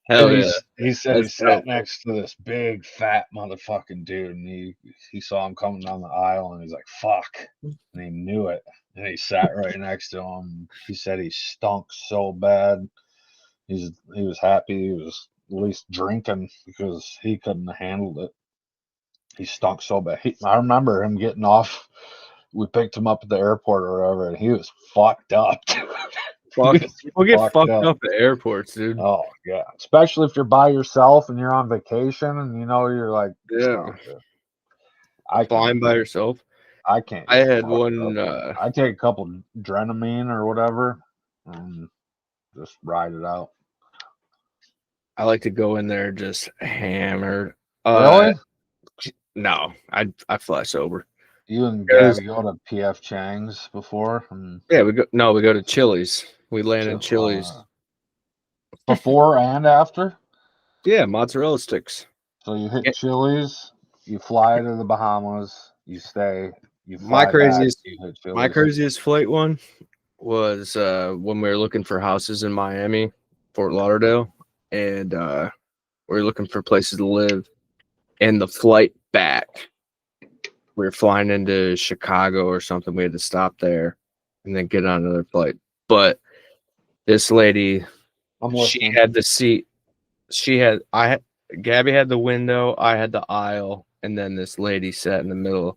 Hell And yeah. he said he That's sat dope. next to this big fat motherfucking dude, and he saw him coming down the aisle, and he's like, "Fuck," and he knew it, and he sat right next to him. He said he stunk so bad. He was happy he was at least drinking because he couldn't have handled it. He stunk so bad. I remember him getting off. We picked him up at the airport or whatever, and he was fucked up. People get fucked up at airports, dude. Oh yeah, especially if you're by yourself and you're on vacation, and you're like, Yeah. I Flying by yourself. I can't. I had one. I take a couple Dramamine or whatever, and just ride it out. I like to go in there just hammered. Really? No, I fly sober. You and Gabby go to PF Chang's before? Yeah, we go to Chili's. We land in Chili's. Before and after? Yeah, mozzarella sticks. So you hit Chili's, you fly to the Bahamas, you stay, you fly My back, craziest you hit Chili's. My craziest flight one was when we were looking for houses in Miami, Fort Lauderdale, and we were looking for places to live. And the flight back, we were flying into Chicago or something. We had to stop there and then get on another flight. But this lady, she had the seat. Gabby had the window, I had the aisle, and then this lady sat in the middle.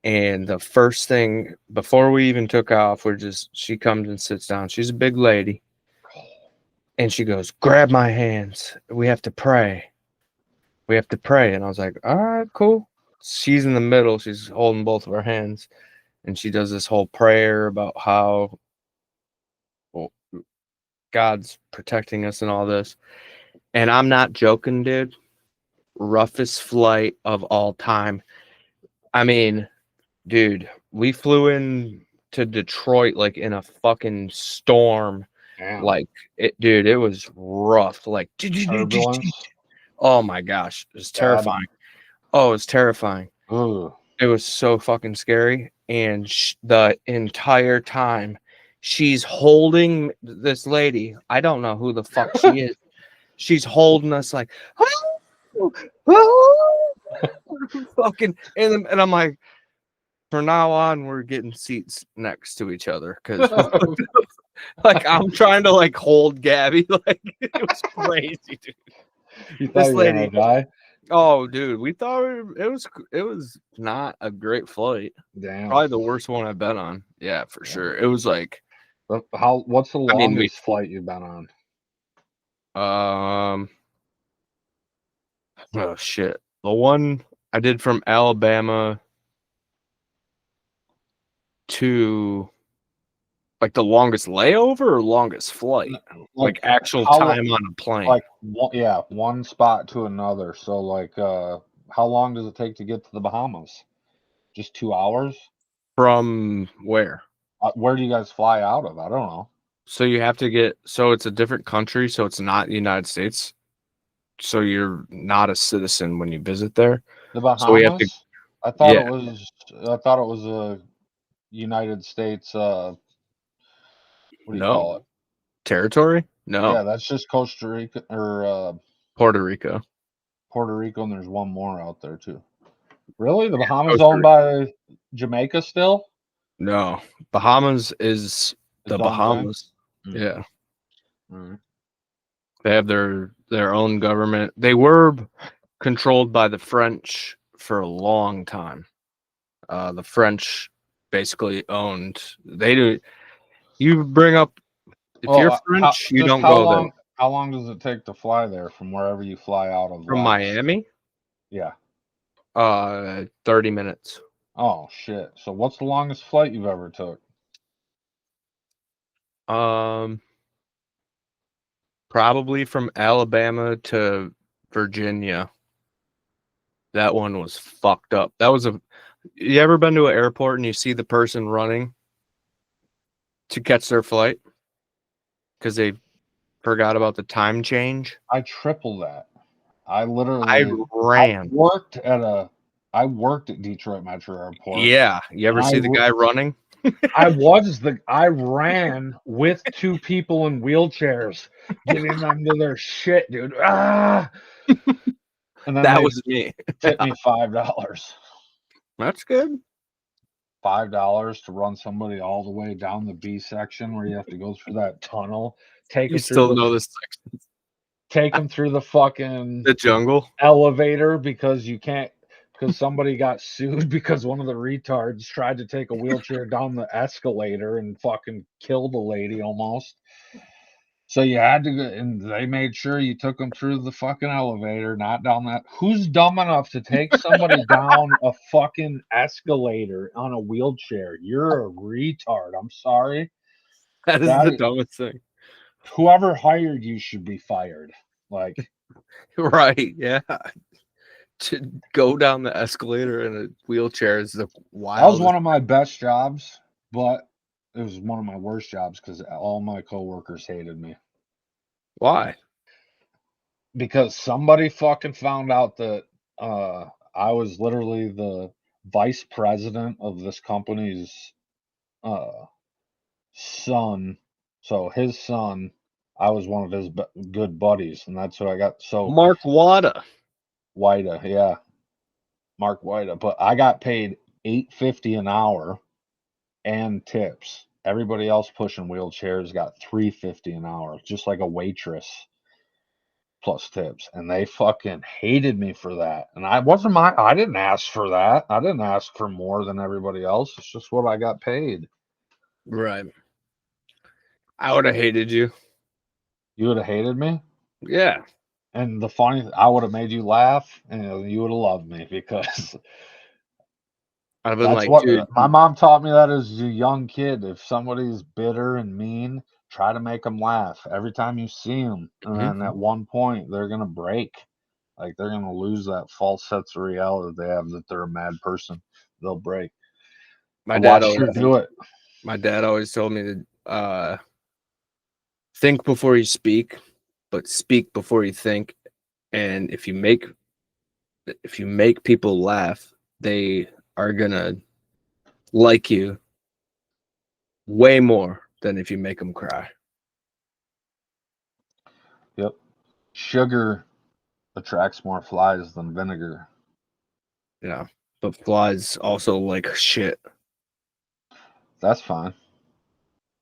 And the first thing, before we even took off, she comes and sits down. She's a big lady. And she goes, "Grab my hands. We have to pray. We have to pray." And I was like, "All right, cool." She's in the middle. She's holding both of her hands. And she does this whole prayer about how God's protecting us and all this. And I'm not joking, dude. Roughest flight of all time. I mean, dude, we flew in to Detroit like in a fucking storm. Damn. Like dude, it was rough. Like Turbulence. Oh my gosh, it was terrifying. Oh, it was terrifying. Ooh. It was so fucking scary. And the entire time, she's holding this lady. I don't know who the fuck she is. She's holding us like, fucking, and I'm like, from now on, we're getting seats next to each other because, like, I'm trying to like hold Gabby. Like, it was crazy, dude. You thought This you were gonna lady. die? Oh, dude, we thought it was not a great flight. Damn. Probably the worst one I've been on. Yeah, for sure. It was like, What's the I mean, longest flight you've been on? oh shit, the one I did from Alabama to like the longest layover or longest flight, like actual how time on a plane. Like one spot to another. So like, how long does it take to get to the Bahamas? Just 2 hours? From where? Where do you guys fly out of? I don't know. So you have to get, so it's a different country, so it's not the United States. So you're not a citizen when you visit there. The Bahamas? So we have to, I thought yeah. it was a United States. What do you call it? Territory? No. Yeah, that's just Costa Rica or Puerto Rico. Puerto Rico, and there's one more out there too. Really, the Bahamas Costa owned by Jamaica still? No, Bahamas is the Its own thing? Bahamas. Mm. Yeah, Alright. they have their own government. They were controlled by the French for a long time. The French basically owned. They do. You bring up if you're French, you don't go there. How long does it take to fly there from wherever you fly out of? From Miami. Yeah. 30 minutes. Oh shit! So what's the longest flight you've ever took? Probably from Alabama to Virginia. That one was fucked up. That was you ever been to an airport and you see the person running to catch their flight because they forgot about the time change? I triple that. I ran. I worked at Detroit Metro Airport. Yeah. You ever see the guy running? I ran with two people in wheelchairs, getting them to their shit, dude. Ah! And then That was me. Tipped me $5. That's good. $5 to run somebody all the way down the B section where you have to go through that tunnel. You still know this section. Take them through the fucking the jungle elevator because somebody got sued because one of the retards tried to take a wheelchair down the escalator and fucking killed a lady almost. So you had to go, and they made sure you took them through the fucking elevator, not down that. Who's dumb enough to take somebody down a fucking escalator on a wheelchair? You're a retard. I'm sorry. That is the dumbest thing. Whoever hired you should be fired. Like, right? Yeah. To go down the escalator in a wheelchair is the wild. That was one of my best jobs, but it was one of my worst jobs because all my coworkers hated me. Why? Because somebody fucking found out that I was literally the vice president of this company's son. So his son, I was one of his good buddies, and that's who I got. So Mark Wada, yeah, Mark Wada. But I got paid $8.50 an hour and tips. Everybody else pushing wheelchairs got $3.50 an hour, just like a waitress, plus tips. And they fucking hated me for that. And I didn't ask for that. I didn't ask for more than everybody else. It's just what I got paid. Right. I would have hated you. You would have hated me? Yeah. And the funny, I would have made you laugh, and you would have loved me because I've been that's like, dude, my mom taught me that as a young kid. If somebody's bitter and mean, try to make them laugh every time you see them, and then at one point they're gonna break, like they're gonna lose that false sense of reality they have that they're a mad person. They'll break. My dad always told me to think before you speak, but speak before you think. And if you make people laugh, they are gonna like you way more than if you make them cry. Yep. Sugar attracts more flies than vinegar. Yeah. but flies also like shit. That's fine.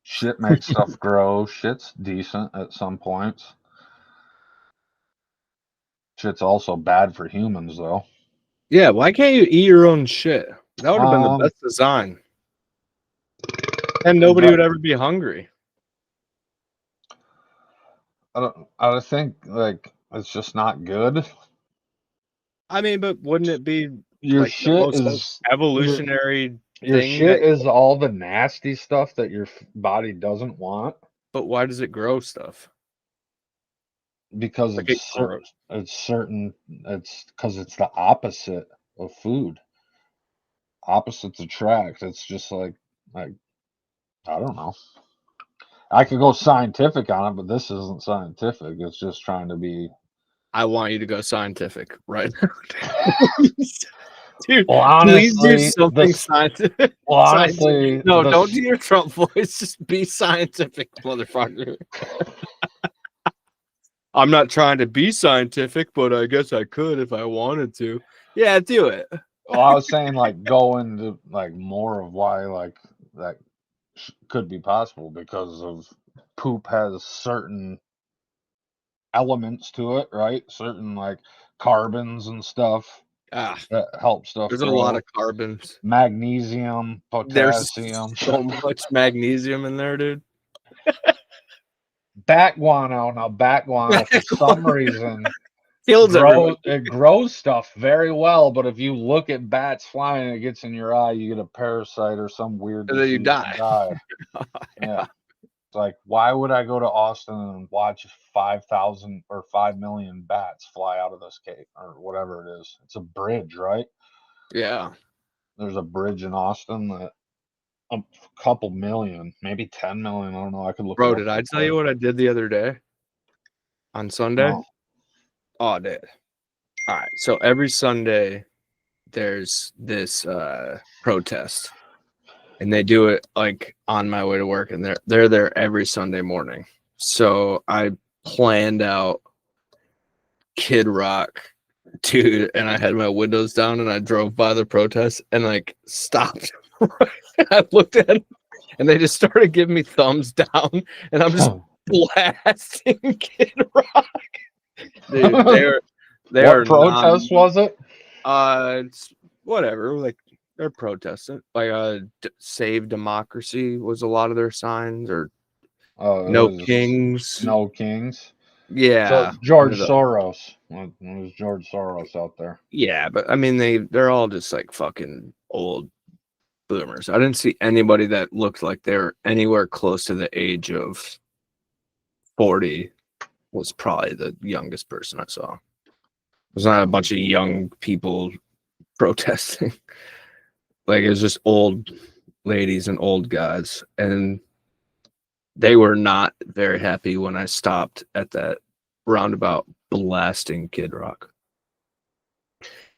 Shit makes stuff grow. Shit's decent at some points. Shit's also bad for humans, though. Yeah, why can't you eat your own shit? That would have been the best design. And nobody would ever be hungry. I think like it's just not good. I mean, but wouldn't it be Your like the shit most is evolutionary your thing? shit is all the nasty stuff that your body doesn't want But why does it grow stuff? because Like it grows. it's because it's the opposite of food. Opposites attract. It's just like I don't know. I could go scientific on it, but this isn't scientific. It's just trying to be. I want you to go scientific right now. Dude, Well, please do honestly, something scientific. well, honestly, No, don't do your Trump voice. Just be scientific, motherfucker. I'm not trying to be scientific, but I guess I could if I wanted to. Yeah, do it. Well, I was saying like go into like more of why like that could be possible because of poop has certain elements to it, right? Certain like carbons and stuff Ah, that help stuff there's grow. a lot of carbons. Magnesium, There's potassium. so much magnesium in there, dude. Bat guano. Now, bat guano for some reason Kills everybody. it grows stuff very well, but if you look at bats flying and it gets in your eye, you get a parasite or some weird And then you disease and die. Yeah. It's like, why would I go to Austin and watch 5,000 or 5 million bats fly out of this cave or whatever it is? It's a bridge, right? Yeah. There's a bridge in Austin that a couple million, maybe 10 million. I don't know. I could look it Bro, up did I real tell you quick. what I did the other day? On Sunday? No. Oh, I did. All right. So every Sunday there's this protest. And they do it like on my way to work, and they're there every Sunday morning. So I planned out Kid Rock, dude, and I had my windows down and I drove by the protest and like stopped. I looked at them and they just started giving me thumbs down, and I'm just blasting Kid Rock. Dude, they What are protest was it? it's whatever, like they're protesting. Like Save Democracy was a lot of their signs, or No Kings. No Kings. Yeah. So George Soros. It was George Soros out there. Yeah, but I mean they're all just like fucking old boomers. I didn't see anybody that looked like they were anywhere close to the age of 40. Was probably the youngest person I saw. There's not a bunch of young people protesting. Like it was just old ladies and old guys, and they were not very happy when I stopped at that roundabout blasting Kid Rock.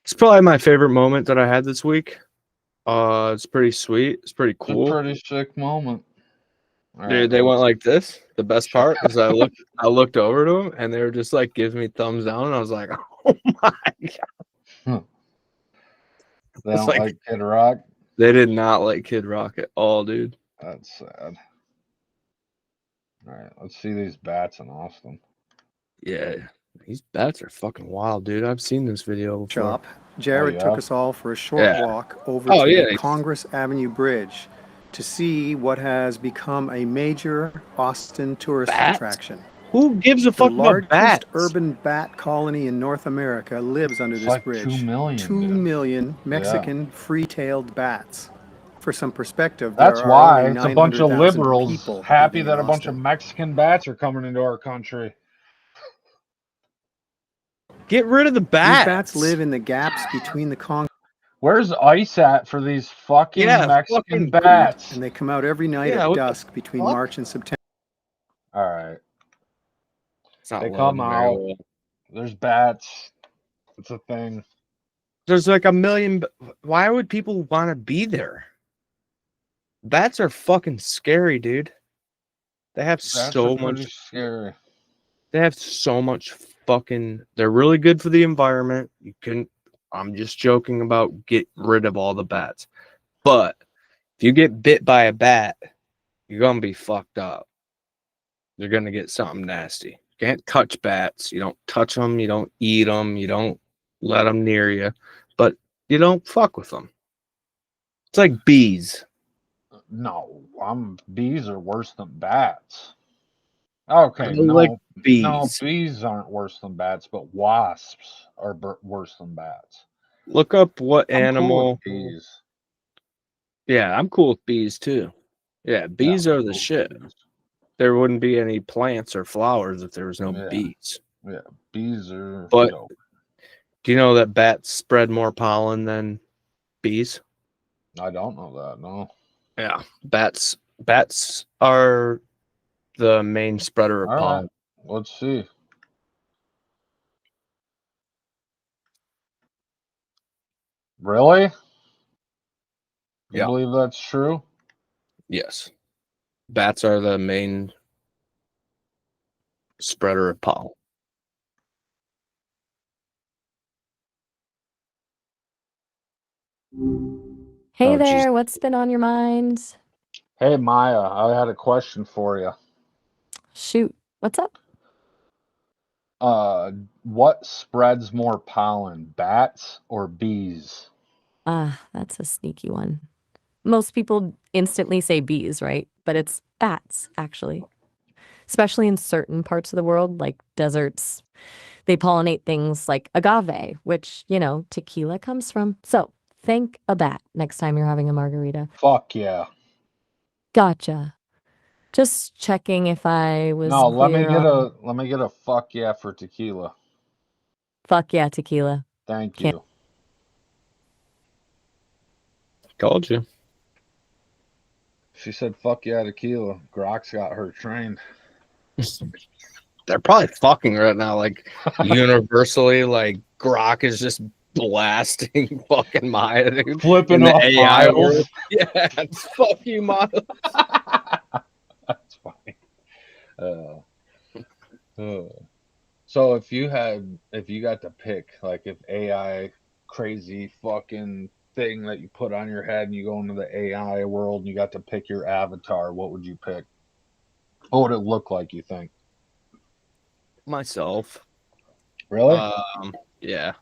It's probably my favorite moment that I had this week. It's pretty sweet. It's pretty cool. It's a pretty sick moment. Dude, they went like this. The best part is I looked over to them and they were just like giving me thumbs down, and I was like, oh my god. They don't like Kid Rock? They did not like Kid Rock at all, dude. That's sad. All right, let's see these bats in Austin. Yeah, these bats are fucking wild, dude. I've seen this video before. Jared took us all for a short walk over to the Congress Avenue Bridge to see what has become a major Austin tourist attraction. Who gives a fuck about bats? The largest urban bat colony in North America lives under this bridge. 2 million. 2 million Mexican free-tailed bats. For some perspective, that's there why are it's a bunch of liberals people happy that a bunch of Mexican bats are coming into our country. Get rid of the bats. These bats live in the gaps between the concrete. Where's ice at for these fucking Mexican bats? And they come out every night at dusk between March and September. All right. They come out. There's bats. It's a thing. There's like a million. Why would people want to be there? Bats are fucking scary, dude. They have so much. Scary. They have so much fucking. They're really good for the environment. You can I'm just joking about get rid of all the bats. But if you get bit by a bat, you're going to be fucked up. You're going to get something nasty. You can't touch bats. You don't touch them. You don't eat them. You don't let them near you. But you don't fuck with them. It's like bees. No, bees are worse than bats. Okay, I no, like bees. no, bees aren't worse than bats, but wasps are worse than bats. Look up what I'm animal. cool with bees. Yeah, I'm cool with bees too. Yeah, bees are the shit. There wouldn't be any plants or flowers if there was no bees. Yeah, bees are But dope. do you know that bats spread more pollen than bees? I don't know that, no. Yeah, bats are the main spreader of All pollen. right, let's see. Really? You believe that's true? Yes. Bats are the main spreader of pollen. Hey Oh, there, geez. what's been on your mind? Hey, Maya, I had a question for you. Shoot, what's up? What spreads more pollen, bats or bees? That's a sneaky one. Most people instantly say bees, right? But it's bats, actually. Especially in certain parts of the world, like deserts. They pollinate things like agave, which, tequila comes from. So thank a bat next time you're having a margarita. Fuck yeah. Gotcha. Just checking if I was No, let me clear on get a fuck yeah for tequila. fuck yeah, tequila. Thank you. Told you. She said fuck yeah tequila. Grok's got her trained. They're probably fucking right now, like universally. Like Grok is just blasting fucking Maya, dude. Flipping in the off AI Miles. world. Yeah, it's fuck you, Miles. That's funny. So if you got to pick, like if AI crazy fucking thing that you put on your head and you go into the AI world and you got to pick your avatar, what would you pick? What would it look like, you think? Myself. Really? Yeah.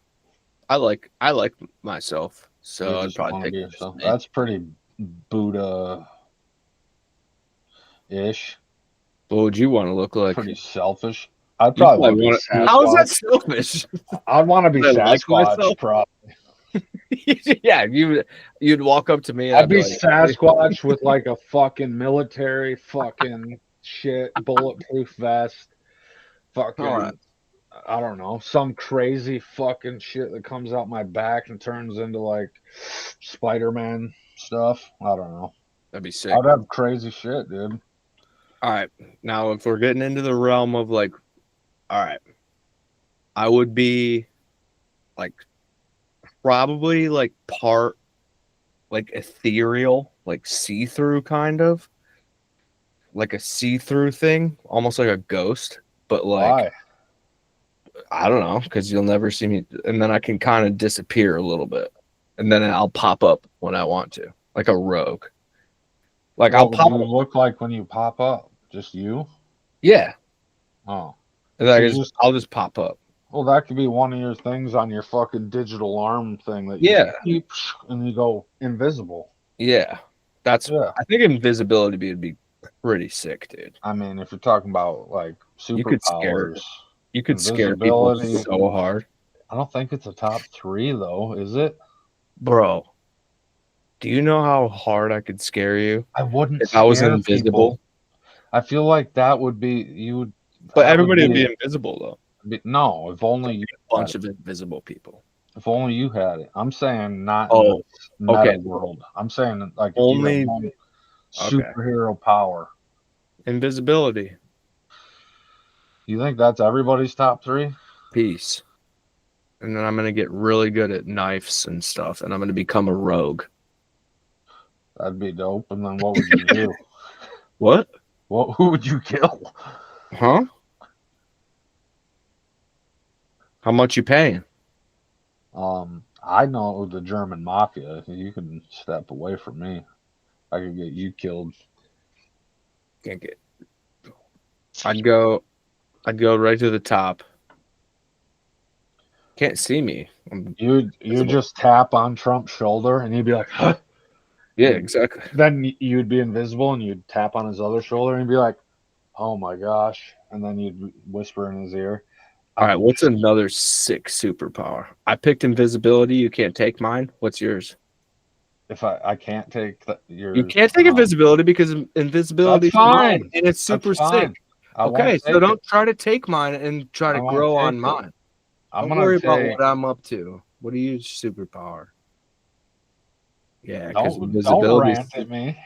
I like myself. So I'd probably pick yourself. That's pretty Buddha-ish. What would you want to look like? Pretty selfish. I'd probably want to be Sasquatch. How is that selfish? I'd want to be Sasquatch, probably. Yeah, you'd walk up to me. I'd be like, Sasquatch with like a fucking military fucking shit, bulletproof vest, fucking, right. I don't know, some crazy fucking shit that comes out my back and turns into like Spider-Man stuff. I don't know. That'd be sick. I'd have crazy shit, dude. All right. Now, if we're getting into the realm of like, all right, I would be like probably like part like ethereal, like see-through kind of. Like a see-through thing, almost like a ghost, but like Why? I don't know, because you'll never see me, and then I can kind of disappear a little bit, and then I'll pop up when I want to, like a rogue. Like I'll pop. What do you look like when you pop up? Just you? Yeah. Oh. And I'll just pop up. Well, that could be one of your things on your fucking digital arm thing that you and you go invisible. Yeah. I think invisibility would be pretty sick, dude. I mean, if you're talking about like superpowers, you could scare people so hard. I don't think it's a top 3 though, is it? Bro, do you know how hard I could scare you? I wouldn't. If I was invisible. People. I feel like that would be you would. But everybody would be invisible though. No, if only you a bunch of invisible people. If only you had it. I'm saying not in the meta world. I'm saying like only if you had superhero power. Invisibility. You think that's everybody's top 3? Peace. And then I'm going to get really good at knives and stuff, and I'm going to become a rogue. That'd be dope. And then what would you do? What? Who would you kill? Huh? How much you paying? I know the German mafia. You can step away from me. I could get you killed. Can't get. I'd go right to the top. Can't see me. You just tap on Trump's shoulder and you'd be like, huh? Yeah, exactly. Then you'd be invisible and you'd tap on his other shoulder and be like, oh my gosh. And then you'd whisper in his ear. All right, what's another sick superpower? I picked invisibility. You can't take mine. What's yours? If I can't take yours. You can't take invisibility because invisibility is mine and it's super sick. Okay, so don't try to take mine and try to grow on mine. Don't worry about what I'm up to. What are you superpower? Yeah, because don't rant at me.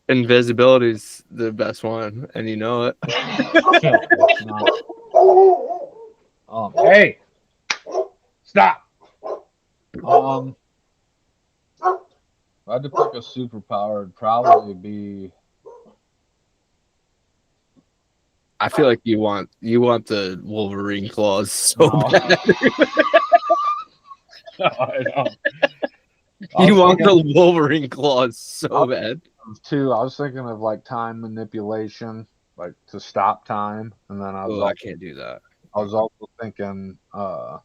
Invisibility is the best one, and you know it. Hey, stop. If I had to pick a superpower, it'd probably be. I feel like you want the Wolverine claws so bad. No, I don't. You want the Wolverine claws so bad. Too, I was thinking of like time manipulation, like to stop time, and then I can't do that. I was also thinking, what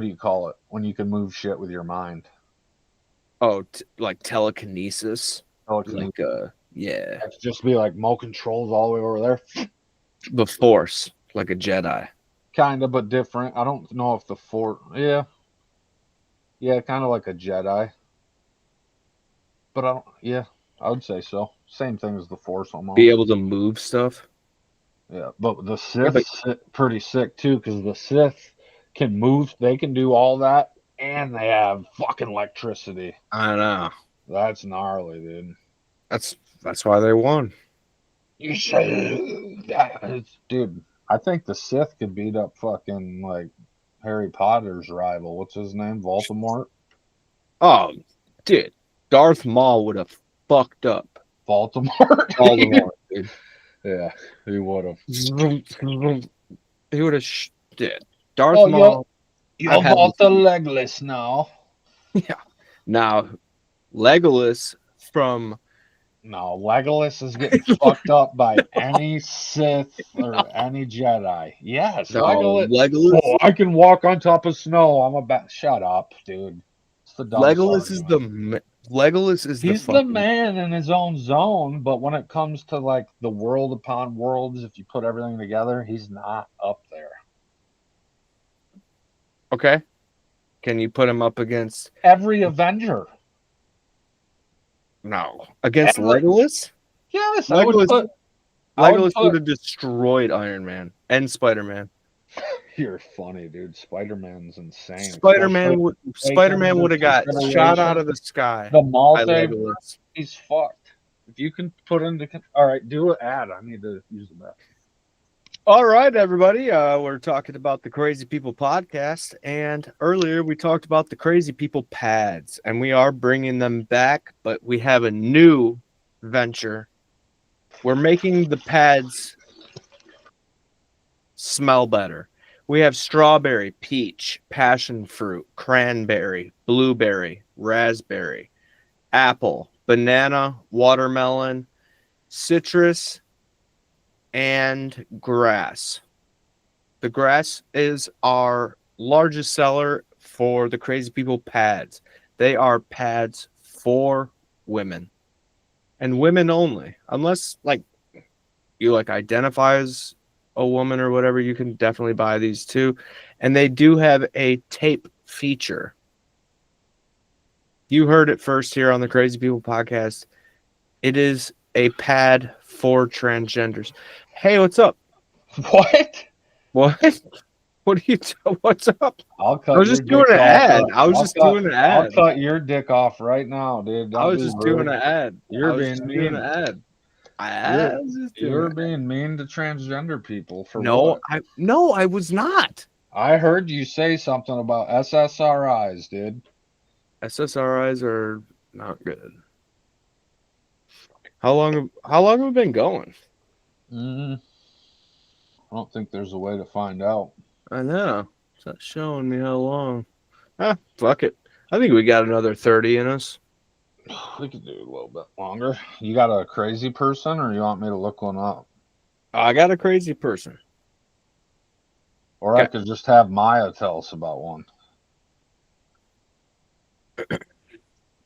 do you call it when you can move shit with your mind? Oh, like telekinesis. Like yeah. It's just be like Mo controls all the way over there. The Force, like a Jedi. Kind of, but different. I don't know if the Force. Yeah, kind of like a Jedi. But I don't. Yeah, I would say so. Same thing as the Force almost. Be able to move stuff. Yeah, but the Sith's pretty sick too, because the Sith can move. They can do all that, and they have fucking electricity. I know. That's gnarly, dude. That's why they won. You say, dude. I think the Sith could beat up fucking like Harry Potter's rival. What's his name? Voldemort. Oh, dude, Darth Maul would have fucked up Voldemort, dude. Yeah, he would have. He would have. Dude, Darth Maul. You're Walter Legolas now. Yeah. Now, Legolas from. No, Legolas is getting fucked up by any Sith or any Jedi. Yes, no, Legolas. Oh, I can walk on top of snow. I'm about. Shut up, dude. It's the Legolas is the. Legolas is he's the man in his own zone, but when it comes to like the world upon worlds, if you put everything together, he's not up there. Okay. Can you put him up against every Avenger? No. Against Legolas? Yes, Legolas would have destroyed Iron Man and Spider-Man. You're funny, dude. Spider-Man's insane. Spider-Man would have got shot out of the sky. The multiverse, he's fucked. If you can put into all right, do an ad. I need to use the bathroom. All right, everybody. We're talking about the Crazy People podcast, and earlier we talked about the Crazy People pads, and we are bringing them back, but we have a new venture. We're making the pads smell better. We have strawberry, peach, passion fruit, cranberry, blueberry, raspberry, apple, banana, watermelon, citrus, and grass. The grass is our largest seller for the Crazy People pads. They are pads for women and women only, unless like you like identify as a woman or whatever. You can definitely buy these too, and they do have a tape feature. You heard it first here on the Crazy People podcast. It is a pad for transgenders. Hey, what's up? What? What are you? What's up? I was just doing an ad. I'll cut your dick off right now, dude. I was just doing an ad. You're being mean. You're being mean to transgender people for what? I was not. I heard you say something about SSRIs, dude. SSRIs are not good. How long have we been going? I don't think there's a way to find out. I know. It's not showing me how long. Fuck it. I think we got another 30 in us. We could do a little bit longer. You got a crazy person, or you want me to look one up? I got a crazy person. Or I could just have Maya tell us about one.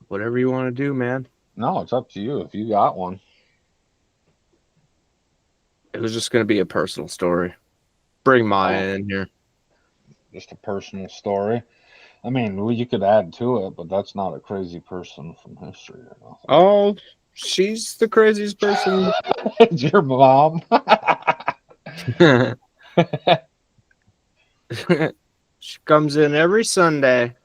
Whatever you want to do, man. No, it's up to you if you got one. It was just going to be a personal story. Bring Maya in here. Just a personal story. I mean, you could add to it, but that's not a crazy person from history or nothing. Oh, she's the craziest person. It's your mom. She comes in every Sunday.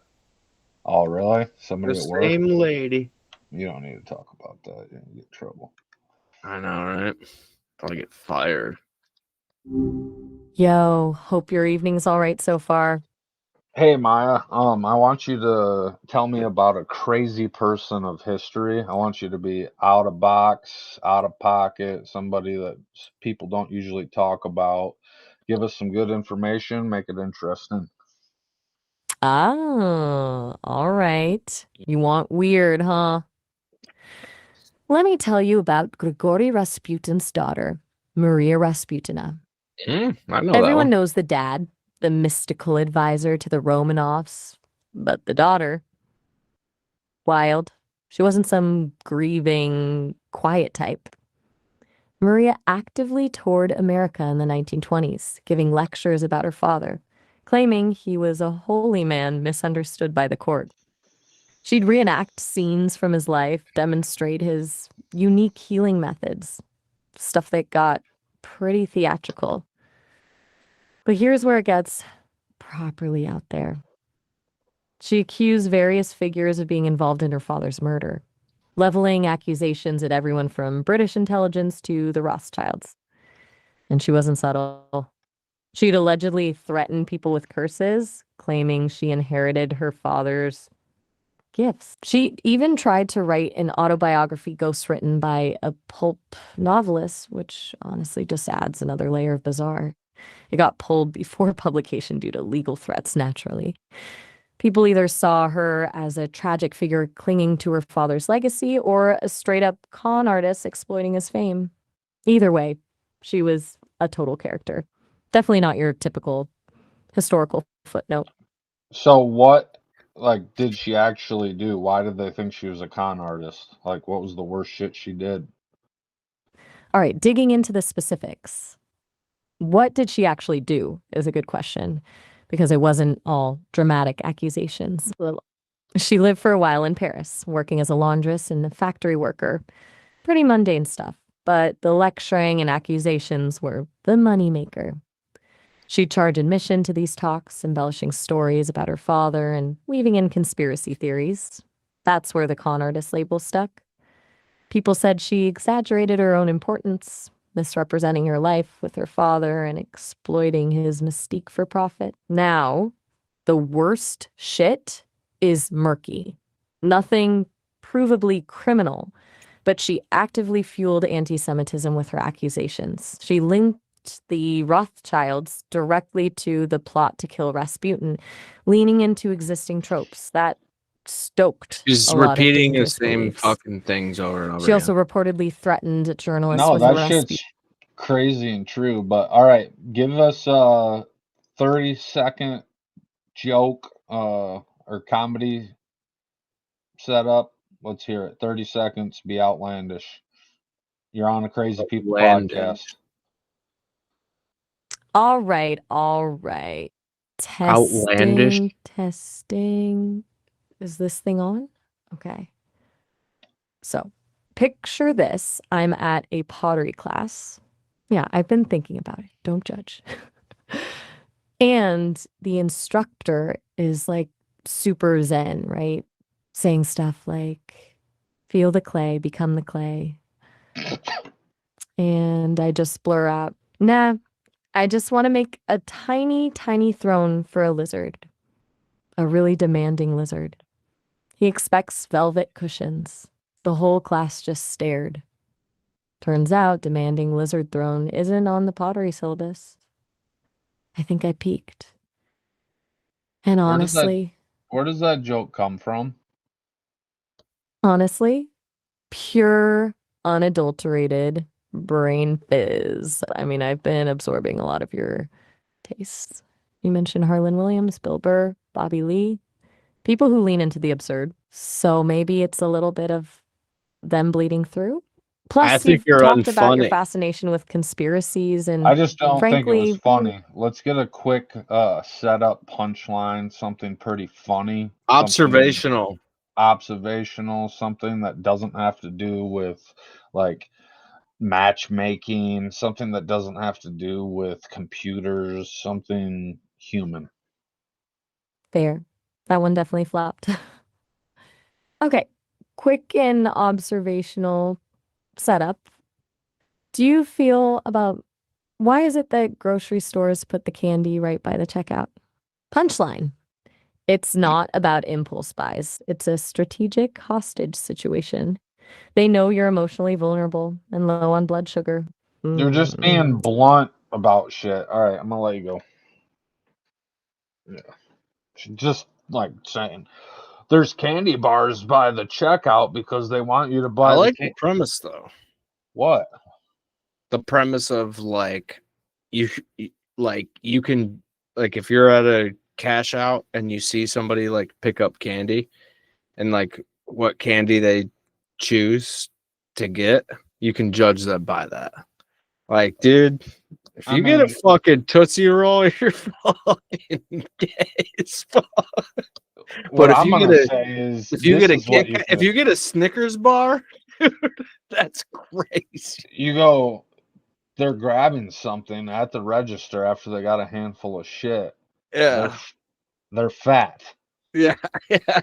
Oh, really? Somebody The at work? same lady. You don't need to talk about that. You're gonna get in trouble. I know, right? I'll get fired. Yo, hope your evening's all right so far. Hey Maya, I want you to tell me about a crazy person of history. I want you to be out of box, out of pocket, somebody that people don't usually talk about. Give us some good information, make it interesting. Oh, all right. You want weird, huh? Let me tell you about Grigory Rasputin's daughter, Maria Rasputina. I know Everyone knows the dad, the mystical advisor to the Romanovs, but the daughter, wild. She wasn't some grieving, quiet type. Maria actively toured America in the 1920s, giving lectures about her father, claiming he was a holy man misunderstood by the court. She'd reenact scenes from his life, demonstrate his unique healing methods, stuff that got pretty theatrical. But here's where it gets properly out there. She accused various figures of being involved in her father's murder, leveling accusations at everyone from British intelligence to the Rothschilds. And she wasn't subtle. She'd allegedly threatened people with curses, claiming she inherited her father's gifts. She even tried to write an autobiography ghostwritten by a pulp novelist, which honestly just adds another layer of bizarre. It got pulled before publication due to legal threats, naturally. People either saw her as a tragic figure clinging to her father's legacy or a straight-up con artist exploiting his fame. Either way, she was a total character. Definitely not your typical historical footnote. So what, did she actually do? Why did they think she was a con artist? What was the worst shit she did? All right, digging into the specifics. What did she actually do is a good question, because it wasn't all dramatic accusations. She lived for a while in Paris, working as a laundress and a factory worker. Pretty mundane stuff, but the lecturing and accusations were the moneymaker. She'd charge admission to these talks, embellishing stories about her father and weaving in conspiracy theories. That's where the con artist label stuck. People said she exaggerated her own importance, misrepresenting her life with her father and exploiting his mystique for profit. Now, the worst shit is murky. Nothing provably criminal, but she actively fueled anti-Semitism with her accusations. She linked the Rothschilds directly to the plot to kill Rasputin, leaning into existing tropes that stoked She's a lot of repeating the dangerous same beliefs. fucking things over and over She also again. reportedly threatened journalists No, with that arrest. shit's crazy and true. But all right, give us a 30-second joke or comedy setup. Let's hear it. 30 seconds. Be outlandish. You're on a Crazy People podcast. All right, all right. Outlandish. Testing. Is this thing on? Okay. So, picture this. I'm at a pottery class. Yeah, I've been thinking about it. Don't judge. And the instructor is super zen, right? Saying stuff like, feel the clay, become the clay. And I just blur out, nah, I just want to make a tiny, tiny throne for a lizard. A really demanding lizard. He expects velvet cushions. The whole class just stared. Turns out demanding lizard throne isn't on the pottery syllabus. I think I peaked. And Where does that honestly, where does that joke come from? honestly, pure, unadulterated brain fizz. I mean, I've been absorbing a lot of your tastes. You mentioned Harlan Williams, Bill Burr, Bobby Lee, people who lean into the absurd. So maybe it's a little bit of them bleeding through. I Plus, think you've you're talked about your unfunny. fascination with conspiracies, I and just don't think it was frankly, funny. Let's get a quick setup punchline, something pretty funny, something Observational. observational, something that doesn't have to do with like matchmaking, something that doesn't have to do with computers, something human. fair. That one definitely flopped. Okay, quick and observational setup. Do you feel about why is it that grocery stores put the candy right by the checkout? Punchline. It's not about impulse buys. It's a strategic hostage situation. They know you're emotionally vulnerable and low on blood sugar. You're just being blunt about shit. All right, I'm gonna let you go. Yeah, just like saying there's candy bars by the checkout because they want you to I buy the like the premise though. what? The premise of like you can like if you're at a cash out and you see somebody like pick up candy and like what candy they choose to get, you can judge them by that. Like, dude, if I you get a mean, fucking Tootsie Roll, you're fucking gay as fuck. what But if I'm you get gonna a say is if you this get a is what kick, if you get a Snickers bar, that's crazy. you go. They're grabbing something at the register after they got a handful of shit. Yeah. They're fat. Yeah.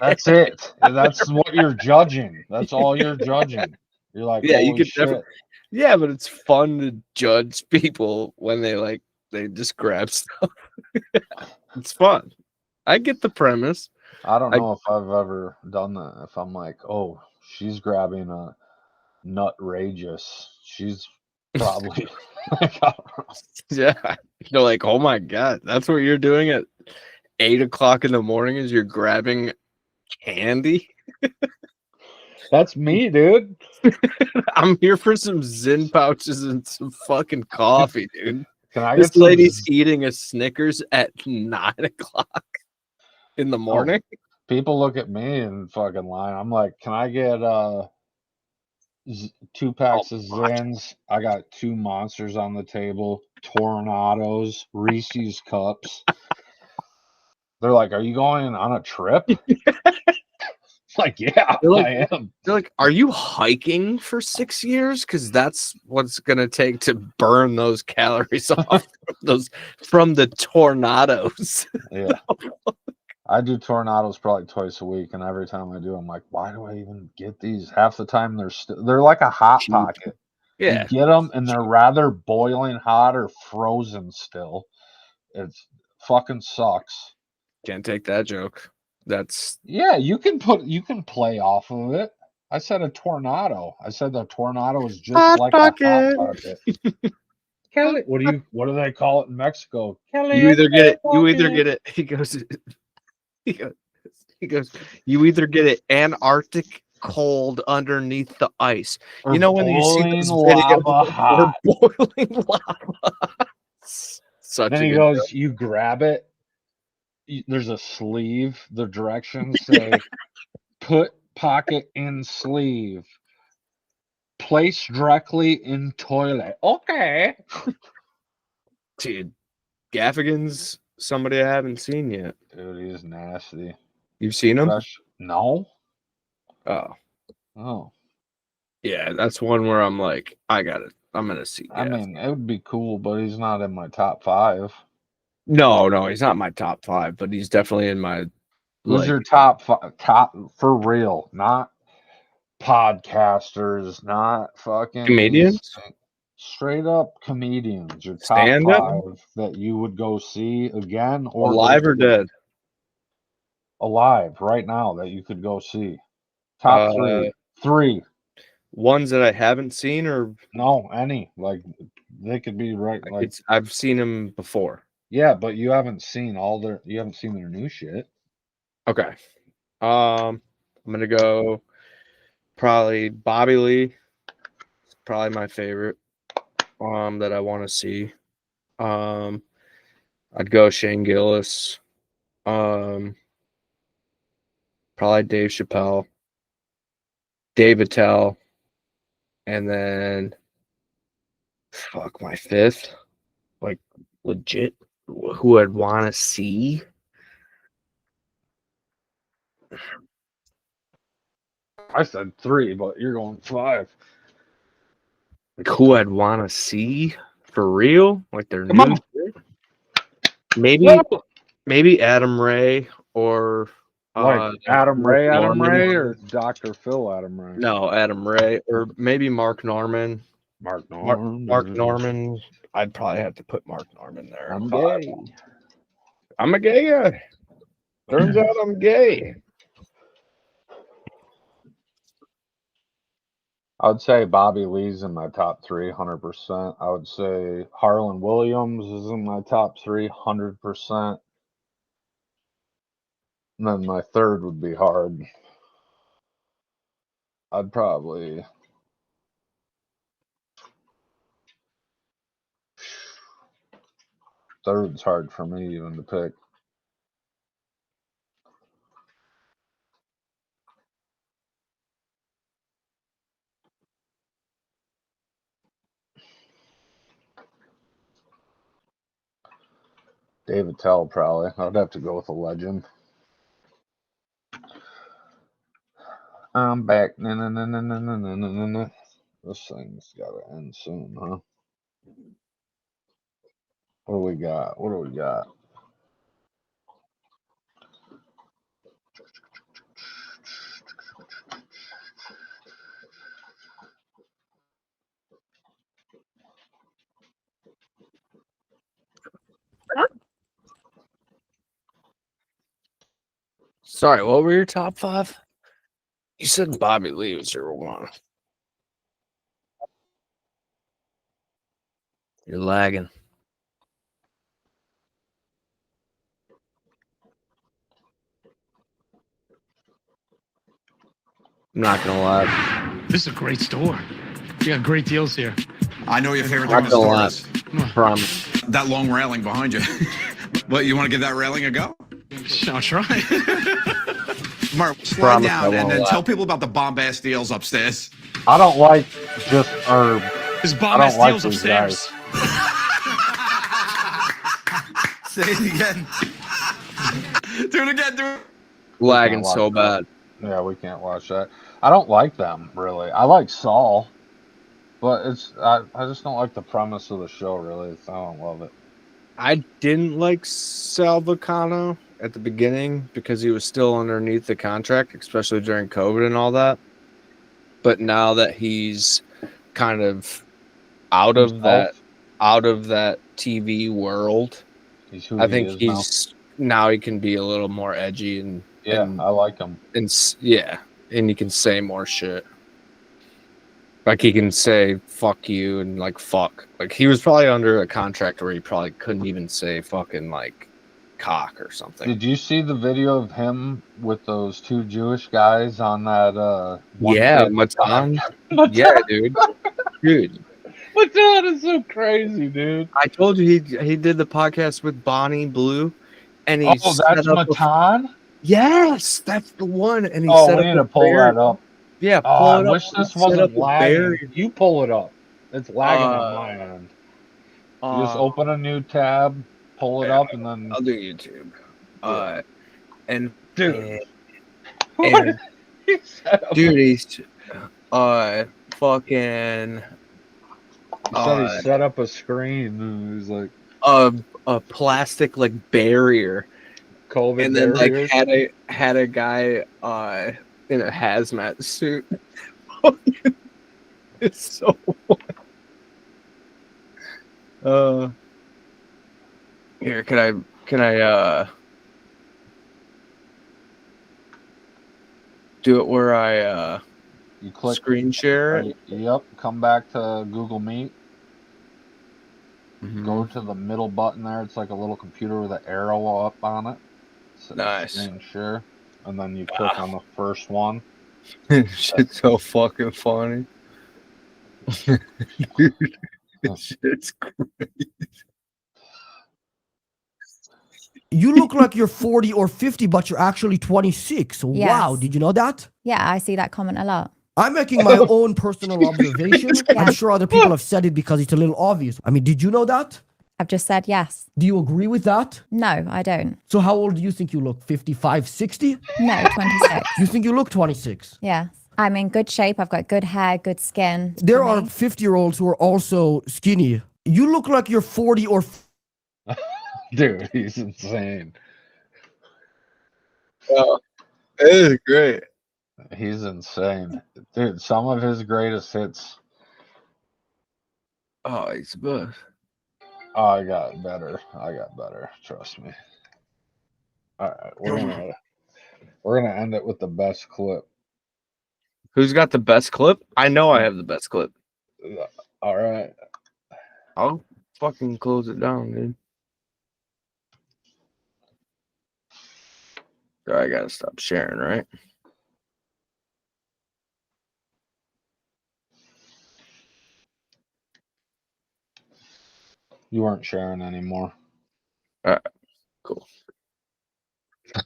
That's it. That's what you're judging. That's all you're judging. You're like, Yeah, you holy could shit. definitely. Yeah, but it's fun to judge people when they just grab stuff. It's fun. I get the premise. I don't know if I've ever done that. If I'm like, oh, she's grabbing a nutrageous. She's probably like, I don't know. Yeah. You're like, oh my God, that's what you're doing at 8 o'clock in the morning is you're grabbing candy? That's me, dude. I'm here for some Zin pouches and some fucking coffee, dude. Can I This get some lady's eating a Snickers at 9 o'clock in the Oh, morning. people look at me and fucking line. I'm like, can I get 2 packs of Zins? I got 2 monsters on the table, Tornadoes, Reese's cups. They're like, are you going on a trip? Like, yeah, I am. They're like, are you hiking for 6 years? Because that's what's gonna take to burn those calories off from the Tornadoes. Yeah. I do Tornadoes probably twice a week, and every time I do, I'm like, why do I even get these? Half the time they're like a hot Cheap. pocket. Yeah. You get them, and they're rather boiling hot or frozen still. It fucking sucks. Can't take that joke. Yeah, you can play off of it. I said a tornado. I said the tornado is just hot like pocket. a hot pocket. Kelly, what do they call it in Mexico? Kelly, You either get it. He goes, you either get it Antarctic cold underneath the ice. Or you know when you see those lava videos hot. or boiling lava. Such then a he good goes, joke. you grab it. There's a sleeve. The directions say, put pocket in sleeve. Place directly in toilet. Okay. Dude, Gaffigan's somebody I haven't seen yet. Dude, he's nasty. You've seen him? No. Oh. Yeah, that's one where I'm like, I'm gonna see. I mean, it would be cool, but he's not in my top 5. No, he's not my top 5, but he's definitely in my. Who's your top for real? Not podcasters, not fucking comedians? Straight up comedians. Your top Stand-up? 5 that you would go see again, or Alive or dead? Alive right now that you could go see. Top 3. Ones that I haven't seen, or no, any like they could be right. Like I've seen him before. Yeah, but you haven't seen their new shit. Okay. I'm gonna go probably Bobby Lee. It's probably my favorite. That I want to see. I'd go Shane Gillis. Probably Dave Chappelle, Dave Attell, and then fuck my fifth. Like legit, who I'd want to see. I said 3, but you're going 5. Like who I'd want to see for real. Like their Come new on. shit. Maybe Adam Ray or Like Adam Mark Ray, Norman. or Dr. Phil Adam Ray? No, Adam Ray or maybe Mark Norman. Mark Norman. Mark Norman. I'd probably have to put Mark Norman there. I'm gay. I'm a gay guy. Turns out I'm gay. I would say Bobby Lee's in my top 3, 100%. I would say Harlan Williams is in my top 3, 100%. And then my third would be hard. I'd probably... Third's hard for me even to pick. Dave Attell, probably. I'd have to go with a legend. I'm back. This thing's gotta end soon, huh? What do we got? Sorry, what were your top 5? You said Bobby Lee was your one. You're lagging. I'm not gonna lie. This is a great store. You got great deals here. I know your favorite Not thing in the gonna store lie. is Promise. that long railing behind you. What, you want to give that railing a go? I'll try. Mark, slide Promise I down and won't then laugh. tell people about the bomb-ass deals upstairs. I don't like just herb. There's I bomb-ass don't like deals these upstairs. Say it again. Do it again. Do it. Lagging watch so that. bad. Yeah, we can't watch that. I don't like them, really. I like Saul, but I just don't like the premise of the show, really. I don't love it. I didn't like Sal Vulcano at the beginning because he was still underneath the contract, especially during COVID and all that. But now that he's kind of out of that TV world, I think he's now he can be a little more edgy and I like him. and he can say more shit. Like he can say "fuck you" and like "fuck." Like he was probably under a contract where he probably couldn't even say fucking like cock or something. Did you see the video of him with those 2 Jewish guys on that? Matan. Yeah, dude. Matan is so crazy, dude. I told you he did the podcast with Bonnie Blue, and he that's Matan. Yes, that's the one. And he we set need to up pull that up. Yeah, I pull it up. wish this wasn't lagging. You pull it up. It's lagging on my end. You just open a new tab, pull it up, and then I'll do YouTube. And dude, dude, he's fucking. He said he set up a screen and he's like a plastic like barrier, COVID and then barrier. like had a guy in a hazmat suit. It's so here, can I do it where I you click screen share? Yep, come back to Google Meet. Go to the middle button there. It's like a little computer with an arrow up on it. Nice. Screen share. And then you click on the first one. Shit's so fucking funny. Dude, shit's crazy. You look like you're 40 or 50, but you're actually 26. Yes. Wow, did you know that? Yeah, I see that comment a lot. I'm making my own personal observation. I'm sure other people have said it because it's a little obvious. I mean, did you know that? I've just said yes. Do you agree with that? No, I don't. So how old do you think you look? 55, 60? No, 26. You think you look 26? Yes. I'm in good shape. I've got good hair, good skin. There are 50-year-olds who are also skinny. You look like you're 40 or... Dude, he's insane. Oh, it is great. He's insane. Dude, some of his greatest hits. Oh, he's the best. Oh, I got better. Trust me. All right, we're gonna end it with the best clip. Who's got the best clip? I know I have the best clip. All right. I'll fucking close it down, dude. I gotta stop sharing, right? You weren't sharing anymore. All right, cool.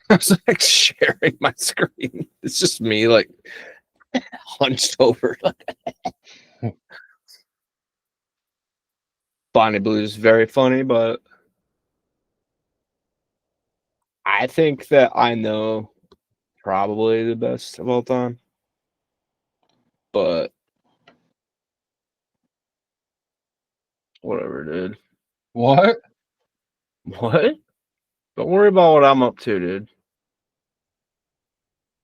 I was like sharing my screen. It's just me like hunched over. Bonnie Blue is very funny, but I think that I know probably the best of all time. But whatever, dude. What? What? Don't worry about what I'm up to, dude.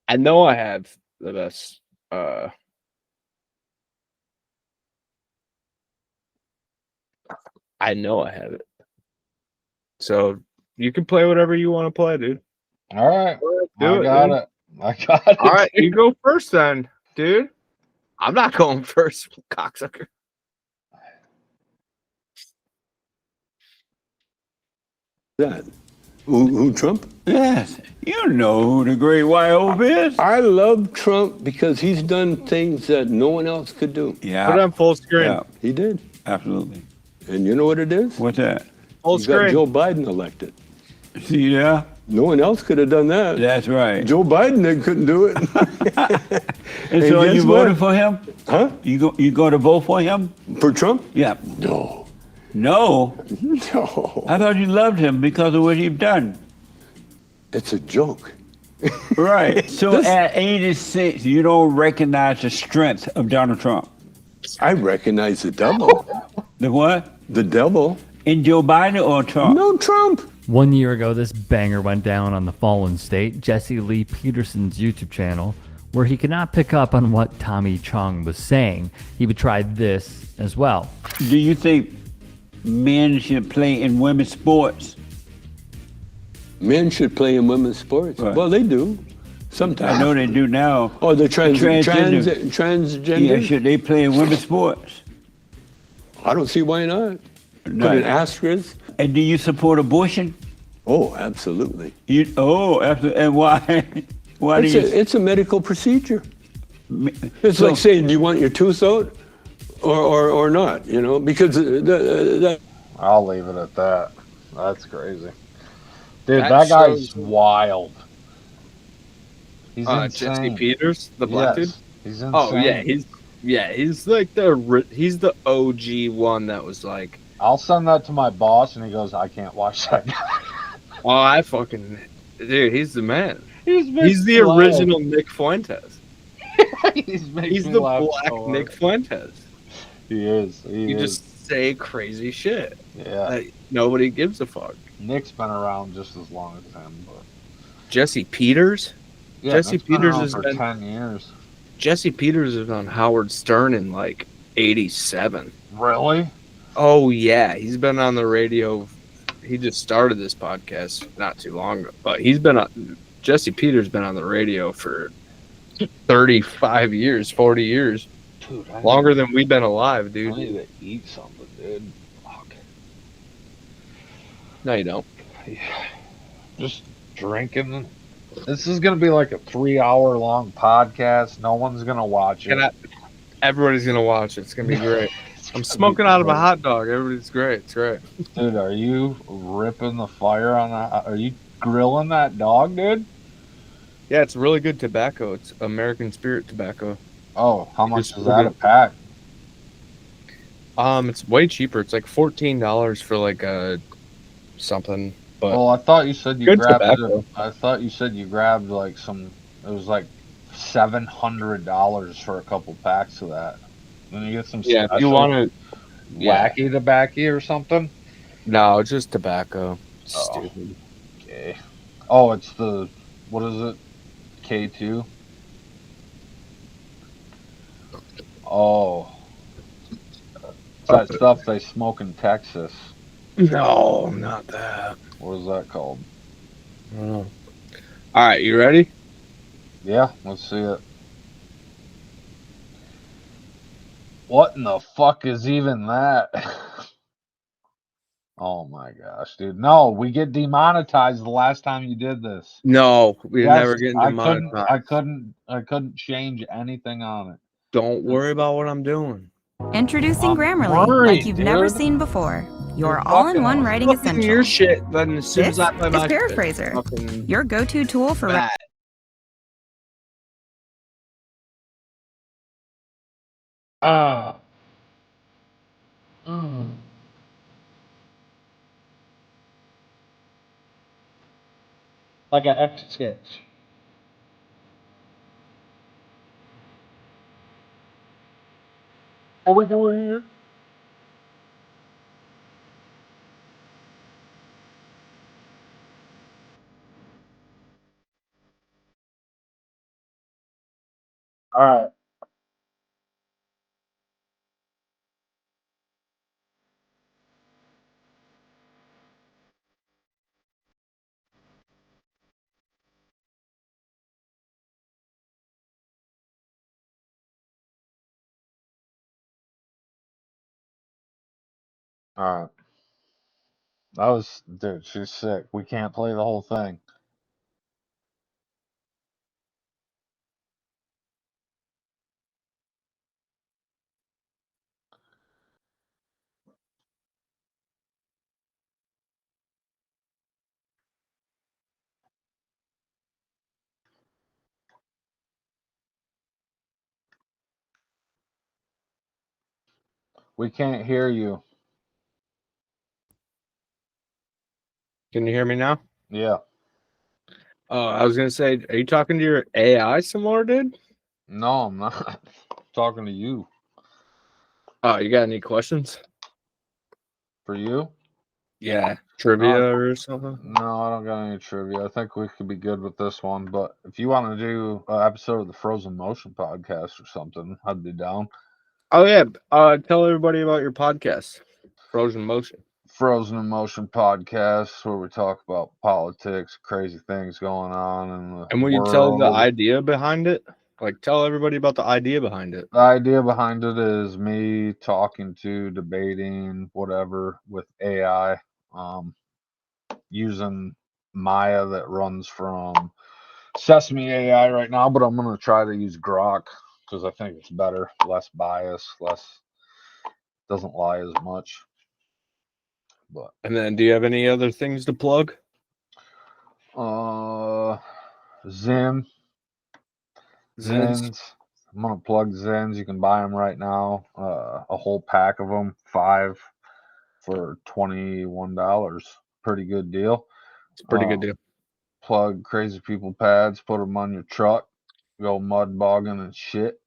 I know I have the best. I know I have it. So you can play whatever you want to play, dude. All right. I got it. All right, you go first then, dude. I'm not going first, cocksucker. That who Trump? Yes, you know who the great white hope is. I love Trump because he's done things that no one else could do. Yeah, put it on full screen. Yeah, he did. Absolutely. And you know what it is? What's that? Full He screen. got Joe Biden elected. See there? No one else could have done that. That's right. Joe Biden couldn't do it. And so guess you what? voted for him? Huh? You going to vote for him? For Trump? Yeah. No. No. No. I thought you loved him because of what he's done. It's a joke. Right. So at 86, you don't recognize the strength of Donald Trump. I recognize the devil. The what? The devil. In Joe Biden or Trump? No, Trump. 1 year ago, this banger went down on the Fallen State, Jesse Lee Peterson's YouTube channel, where he could not pick up on what Tommy Chong was saying. He would try this as well. Do you think men should play in women's sports? Men should play in women's sports. Right. Well, they do. Sometimes. I know they do now. Oh, the transgender. Yeah, should they play in women's sports? I don't see why not. No. Put an asterisk. And do you support abortion? Oh, absolutely. Absolutely. And why? Why do you? It's a medical procedure. It's like saying, do you want your tooth out or not? You know, because I'll leave it at that. That's crazy. Dude, That that guy's shows- wild. He's insane. Jesse Peters, the black Yes, dude. He's insane. Oh he's like he's the OG one that was like. I'll send that to my boss, and he goes, "I can't watch that guy." Oh, I fucking dude, he's the man. He's the original Nick Fuentes. He's the black Nick Fuentes. He is. You just say crazy shit. Yeah. That nobody gives a fuck. Nick's been around just as long as him, but Jesse Peters. yeah, Jesse Nick's been Peters around has for been 10 years. Jesse Peters is on Howard Stern in like '87. Really? Oh yeah, he's been on the radio. He just started this podcast not too long ago, but Jesse Peters been on the radio for 35 years, 40 years. Dude, Longer than we've been alive, dude. I need to eat something, dude. Fuck. No, you don't. Just drinking. This is gonna be like a 3-hour long podcast. No one's gonna watch it. Everybody's gonna watch it. It's gonna be great. I'm smoking out of a hot dog. Everybody's great. It's great. Dude, are you ripping the fire on that? Are you grilling that dog, dude? Yeah, it's really good tobacco. It's American Spirit tobacco. Oh, how much is that a pack? It's way cheaper. It's like $14 for like something. But well, I thought you said you good grabbed. tobacco. I thought you said you grabbed like some. It was like $700 for a couple packs of that. Then you get some. Yeah, if you want it, wacky tobacco or something. No, it's just tobacco. Oh, stupid. Okay. Oh, it's the what is it? K2. Oh, it's that stuff they smoke in Texas. No, not that. What is that called? I don't know. All right, you ready? Yeah, let's see it. What in the fuck is even that? Oh my gosh, dude. No, we get demonetized the last time you did this. No, we're never getting I demonetized. couldn't change anything on it. Don't worry about what I'm doing. Introducing Grammarly, like you've never seen before. Your all-in-one writing essential. Your shit, then as soon This as I play is my Paraphraser, your go-to tool for bad. Like an Etch-a-Sketch. What we doing here? All right. All right. That was, dude, she's sick. We can't play the whole thing. We can't hear you. Can you hear me now? Yeah. Oh, I was gonna say, are you talking to your AI some more, dude? No, I'm not. I'm talking to you. Oh, you got any questions? For you? Yeah, trivia or something? No, I don't got any trivia. I think we could be good with this one. But if you want to do an episode of the Frozen Motion podcast or something, I'd be down. Oh yeah, tell everybody about your podcast, Frozen Motion. Frozen in Motion podcast, where we talk about politics, crazy things going on in the And will you tell the idea behind it? Like, tell everybody about the idea behind it. The idea behind it is me talking to, debating, whatever, with AI, using Maya that runs from Sesame AI right now, but I'm going to try to use Grok because I think it's better, less bias, doesn't lie as much. But and then, do you have any other things to plug? Zins. I'm gonna plug Zins. You can buy them right now. A whole pack of them, 5 for $21. Pretty good deal. It's a pretty good deal. Plug Crazy People pads. Put them on your truck. Go mud bogging and shit.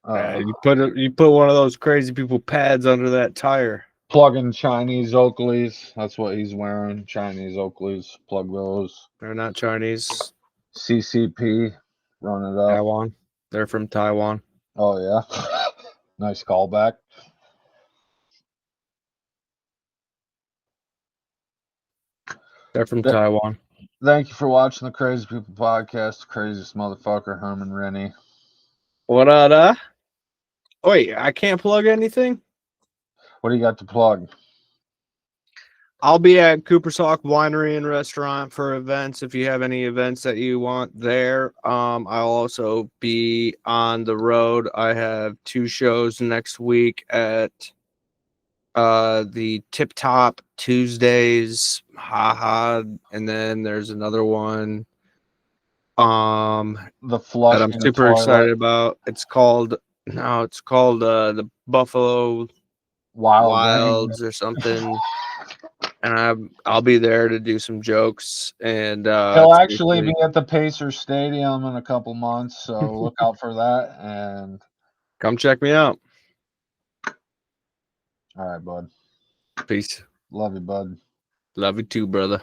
You put one of those Crazy People pads under that tire. Plugging Chinese Oakleys. That's what he's wearing. Chinese Oakleys. Plug those. They're not Chinese. CCP. Run it up. Taiwan. They're from Taiwan. Oh, yeah. Nice callback. They're from Taiwan. Thank you for watching the Crazy People podcast. The craziest motherfucker, Herman Rennie. What up? Wait, I can't plug anything? What do you got to plug? I'll be at Cooper's Hawk Winery and Restaurant for events. If you have any events that you want there, I'll also be on the road. I have 2 shows next week at the Tip Top Tuesdays, haha, and then there's another one. The flush that I'm in the super toilet. excited about. It's called the Buffalo Wilds or something. And I'll be there to do some jokes, and He'll it's actually basically- be at the Pacers Stadium in a couple months, so look out for that. And come check me out. all right, bud. Peace. Love you, bud. Love you too, brother.